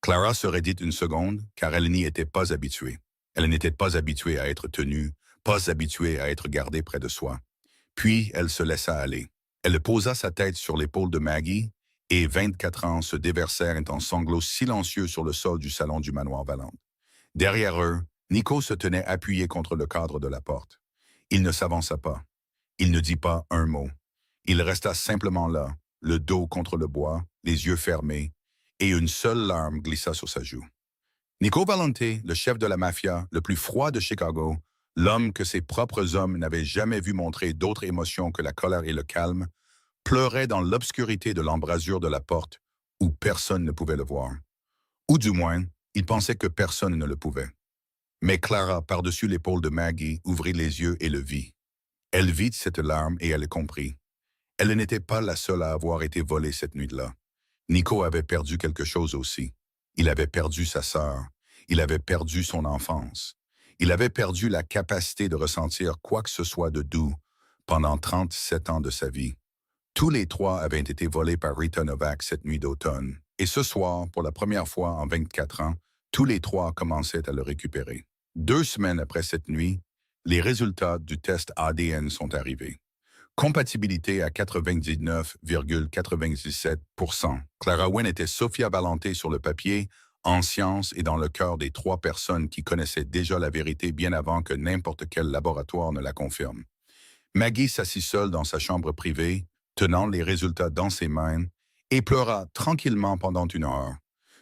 Clara se raidit une seconde, car elle n'y était pas habituée. Elle n'était pas habituée à être tenue, pas habituée à être gardée près de soi. Puis elle se laissa aller. Elle posa sa tête sur l'épaule de Maggie et 24 ans se déversèrent en sanglots silencieux sur le sol du salon du manoir Valente. Derrière eux, Nico se tenait appuyé contre le cadre de la porte. Il ne s'avança pas. Il ne dit pas un mot. Il resta simplement là, le dos contre le bois, les yeux fermés, et une seule larme glissa sur sa joue. Nico Valente, le chef de la mafia, le plus froid de Chicago, l'homme que ses propres hommes n'avaient jamais vu montrer d'autres émotions que la colère et le calme, pleurait dans l'obscurité de l'embrasure de la porte, où personne ne pouvait le voir. Ou du moins, il pensait que personne ne le pouvait. Mais Clara, par-dessus l'épaule de Maggie, ouvrit les yeux et le vit. Elle vit cette larme et elle comprit. Elle n'était pas la seule à avoir été volée cette nuit-là. Nico avait perdu quelque chose aussi. Il avait perdu sa sœur. Il avait perdu son enfance. Il avait perdu la capacité de ressentir quoi que ce soit de doux pendant 37 ans de sa vie. Tous les trois avaient été volés par Rita Novak cette nuit d'automne. Et ce soir, pour la première fois en 24 ans, tous les trois commençaient à le récupérer. 2 semaines après cette nuit, les résultats du test ADN sont arrivés. Compatibilité à 99,97%. Clara Wynne était Sophia Valente sur le papier, en sciences et dans le cœur des 3 personnes qui connaissaient déjà la vérité bien avant que n'importe quel laboratoire ne la confirme. Maggie s'assit seule dans sa chambre privée, tenant les résultats dans ses mains, et pleura tranquillement pendant 1 heure.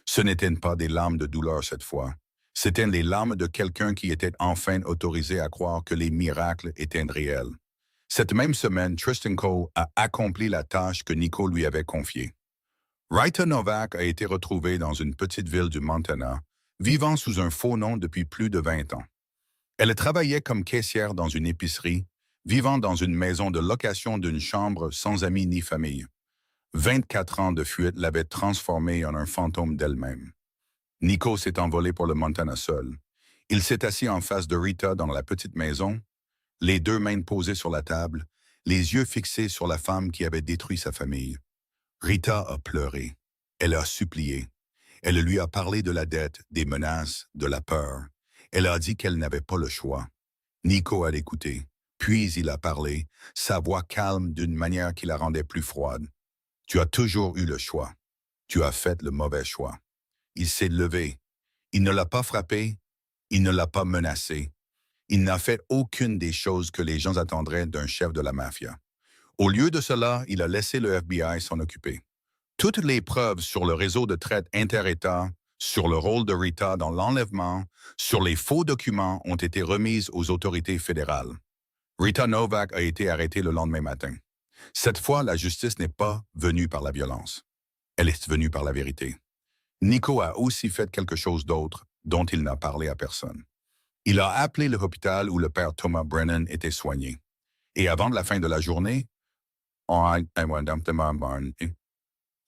Ce n'étaient pas des larmes de douleur cette fois. C'étaient les larmes de quelqu'un qui était enfin autorisé à croire que les miracles étaient réels. Cette même semaine, Tristan Cole a accompli la tâche que Nico lui avait confiée. Rita Novak a été retrouvée dans une petite ville du Montana, vivant sous un faux nom depuis plus de 20 ans. Elle travaillait comme caissière dans une épicerie, vivant dans une maison de location d'une chambre sans amis ni famille. 24 ans de fuite l'avaient transformée en un fantôme d'elle-même. Nico s'est envolé pour le Montana seul. Il s'est assis en face de Rita dans la petite maison, les 2 mains posées sur la table, les yeux fixés sur la femme qui avait détruit sa famille. Rita a pleuré. Elle a supplié. Elle lui a parlé de la dette, des menaces, de la peur. Elle a dit qu'elle n'avait pas le choix. Nico a écouté. Puis il a parlé, sa voix calme d'une manière qui la rendait plus froide. Tu as toujours eu le choix. Tu as fait le mauvais choix. Il s'est levé. Il ne l'a pas frappé. Il ne l'a pas menacé. Il n'a fait aucune des choses que les gens attendraient d'un chef de la mafia. Au lieu de cela, il a laissé le FBI s'en occuper. Toutes les preuves sur le réseau de traite inter-États, sur le rôle de Rita dans l'enlèvement, sur les faux documents ont été remises aux autorités fédérales. Rita Novak a été arrêtée le lendemain matin. Cette fois, la justice n'est pas venue par la violence. Elle est venue par la vérité. Nico a aussi fait quelque chose d'autre dont il n'a parlé à personne. Il a appelé l'hôpital où le père Thomas Brennan était soigné. Et avant la fin de la journée, le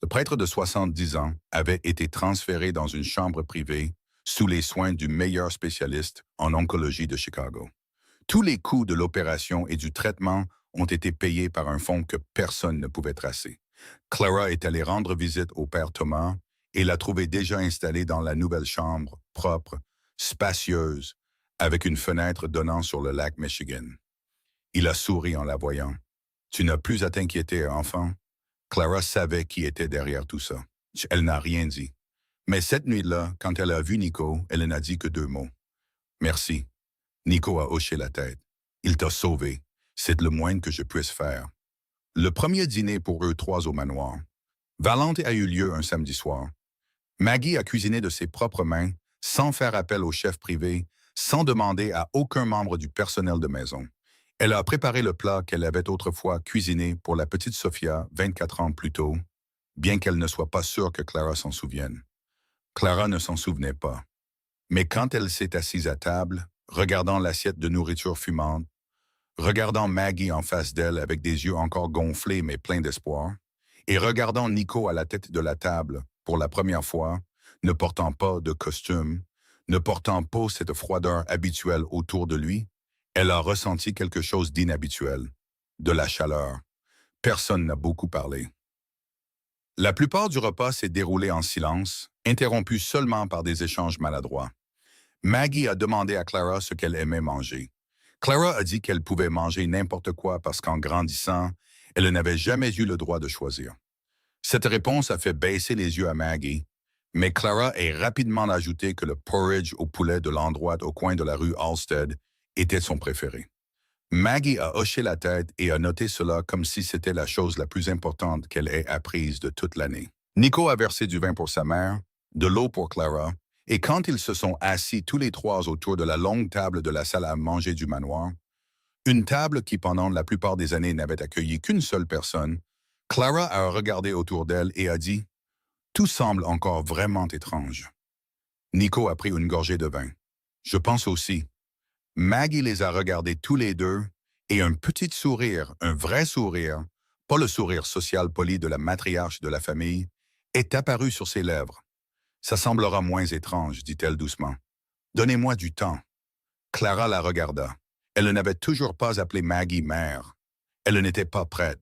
prêtre de 70 ans avait été transféré dans une chambre privée sous les soins du meilleur spécialiste en oncologie de Chicago. Tous les coûts de l'opération et du traitement ont été payés par un fonds que personne ne pouvait tracer. Clara est allée rendre visite au père Thomas et l'a trouvé déjà installé dans la nouvelle chambre, propre, spacieuse, avec une fenêtre donnant sur le lac Michigan. Il a souri en la voyant. « Tu n'as plus à t'inquiéter, enfant. » Clara savait qui était derrière tout ça. Elle n'a rien dit. Mais cette nuit-là, quand elle a vu Nico, elle n'a dit que 2 mots. « Merci. » Nico a hoché la tête. « Il t'a sauvé. C'est le moins que je puisse faire. » Le premier dîner pour eux 3 au manoir. Valente a eu lieu un samedi soir. Maggie a cuisiné de ses propres mains, sans faire appel au chef privé, sans demander à aucun membre du personnel de maison. Elle a préparé le plat qu'elle avait autrefois cuisiné pour la petite Sophia 24 ans plus tôt, bien qu'elle ne soit pas sûre que Clara s'en souvienne. Clara ne s'en souvenait pas. Mais quand elle s'est assise à table, regardant l'assiette de nourriture fumante, regardant Maggie en face d'elle avec des yeux encore gonflés mais pleins d'espoir, et regardant Nico à la tête de la table pour la première fois, ne portant pas de costume, ne portant pas cette froideur habituelle autour de lui, elle a ressenti quelque chose d'inhabituel, de la chaleur. Personne n'a beaucoup parlé. La plupart du repas s'est déroulé en silence, interrompu seulement par des échanges maladroits. Maggie a demandé à Clara ce qu'elle aimait manger. Clara a dit qu'elle pouvait manger n'importe quoi parce qu'en grandissant, elle n'avait jamais eu le droit de choisir. Cette réponse a fait baisser les yeux à Maggie, mais Clara est rapidement ajouté que le porridge au poulet de l'endroit au coin de la rue Halstead était son préféré. Maggie a hoché la tête et a noté cela comme si c'était la chose la plus importante qu'elle ait apprise de toute l'année. Nico a versé du vin pour sa mère, de l'eau pour Clara, et quand ils se sont assis tous les trois autour de la longue table de la salle à manger du manoir, une table qui pendant la plupart des années n'avait accueilli qu'une seule personne, Clara a regardé autour d'elle et a dit « Tout semble encore vraiment étrange. » Nico a pris une gorgée de vin. « Je pense aussi. » Maggie les a regardés tous les deux et un petit sourire, un vrai sourire, pas le sourire social poli de la matriarche de la famille, est apparu sur ses lèvres. « Ça semblera moins étrange, dit-elle doucement. Donnez-moi du temps. » Clara la regarda. Elle n'avait toujours pas appelé Maggie mère. Elle n'était pas prête,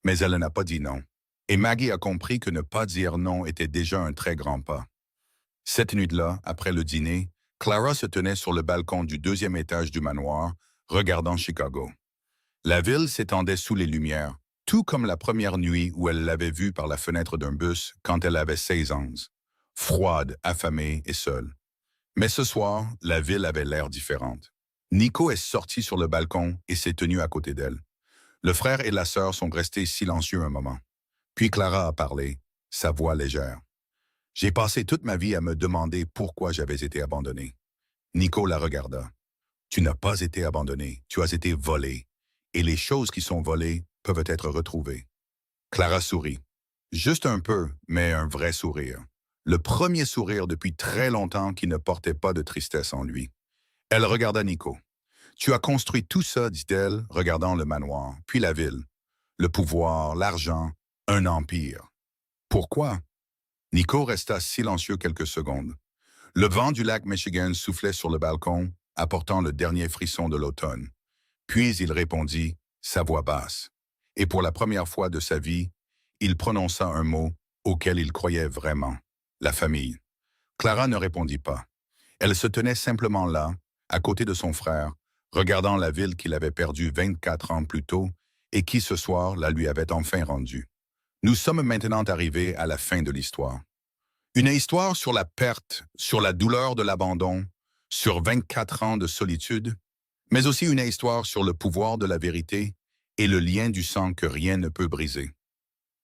mais elle n'a pas dit non. Et Maggie a compris que ne pas dire non était déjà un très grand pas. Cette nuit-là, après le dîner, Clara se tenait sur le balcon du deuxième étage du manoir, regardant Chicago. La ville s'étendait sous les lumières, tout comme la première nuit où elle l'avait vue par la fenêtre d'un bus quand elle avait 16 ans. Froide, affamée et seule. Mais ce soir, la ville avait l'air différente. Nico est sorti sur le balcon et s'est tenu à côté d'elle. Le frère et la sœur sont restés silencieux un moment. Puis Clara a parlé, sa voix légère. « J'ai passé toute ma vie à me demander pourquoi j'avais été abandonné. » Nico la regarda. « Tu n'as pas été abandonné, tu as été volé. Et les choses qui sont volées peuvent être retrouvées. » Clara sourit. Juste un peu, mais un vrai sourire. Le premier sourire depuis très longtemps qui ne portait pas de tristesse en lui. Elle regarda Nico. « Tu as construit tout ça, dit-elle, regardant le manoir, puis la ville. Le pouvoir, l'argent, un empire. Pourquoi? » Nico resta silencieux quelques secondes. Le vent du lac Michigan soufflait sur le balcon, apportant le dernier frisson de l'automne. Puis il répondit, sa voix basse. Et pour la première fois de sa vie, il prononça un mot auquel il croyait vraiment. La famille. Clara ne répondit pas. Elle se tenait simplement là, à côté de son frère, regardant la ville qu'il avait perdue 24 ans plus tôt et qui ce soir la lui avait enfin rendue. Nous sommes maintenant arrivés à la fin de l'histoire. Une histoire sur la perte, sur la douleur de l'abandon, sur 24 ans de solitude, mais aussi une histoire sur le pouvoir de la vérité et le lien du sang que rien ne peut briser.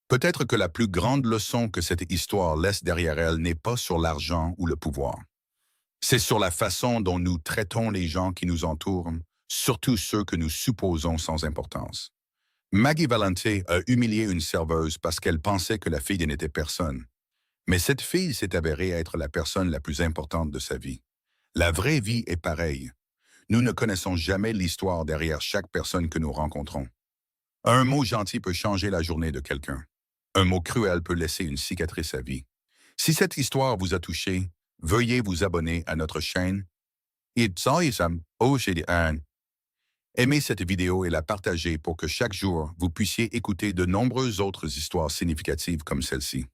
Peut-être que la plus grande leçon que cette histoire laisse derrière elle n'est pas sur l'argent ou le pouvoir. C'est sur la façon dont nous traitons les gens qui nous entourent, surtout ceux que nous supposons sans importance. Maggie Valente a humilié une serveuse parce qu'elle pensait que la fille n'était personne. Mais cette fille s'est avérée être la personne la plus importante de sa vie. La vraie vie est pareille. Nous ne connaissons jamais l'histoire derrière chaque personne que nous rencontrons. Un mot gentil peut changer la journée de quelqu'un. Un mot cruel peut laisser une cicatrice à vie. Si cette histoire vous a touché, veuillez vous abonner à notre chaîne. Aimez cette vidéo et la partagez pour que chaque jour, vous puissiez écouter de nombreuses autres histoires significatives comme celle-ci.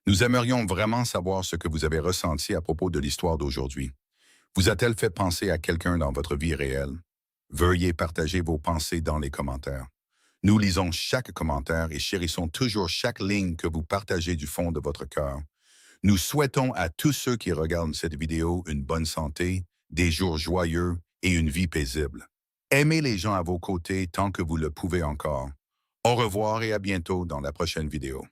Nous aimerions vraiment savoir ce que vous avez ressenti à propos de l'histoire d'aujourd'hui. Vous a-t-elle fait penser à quelqu'un dans votre vie réelle? Veuillez partager vos pensées dans les commentaires. Nous lisons chaque commentaire et chérissons toujours chaque ligne que vous partagez du fond de votre cœur. Nous souhaitons à tous ceux qui regardent cette vidéo une bonne santé, des jours joyeux et une vie paisible. Aimez les gens à vos côtés tant que vous le pouvez encore. Au revoir et à bientôt dans la prochaine vidéo.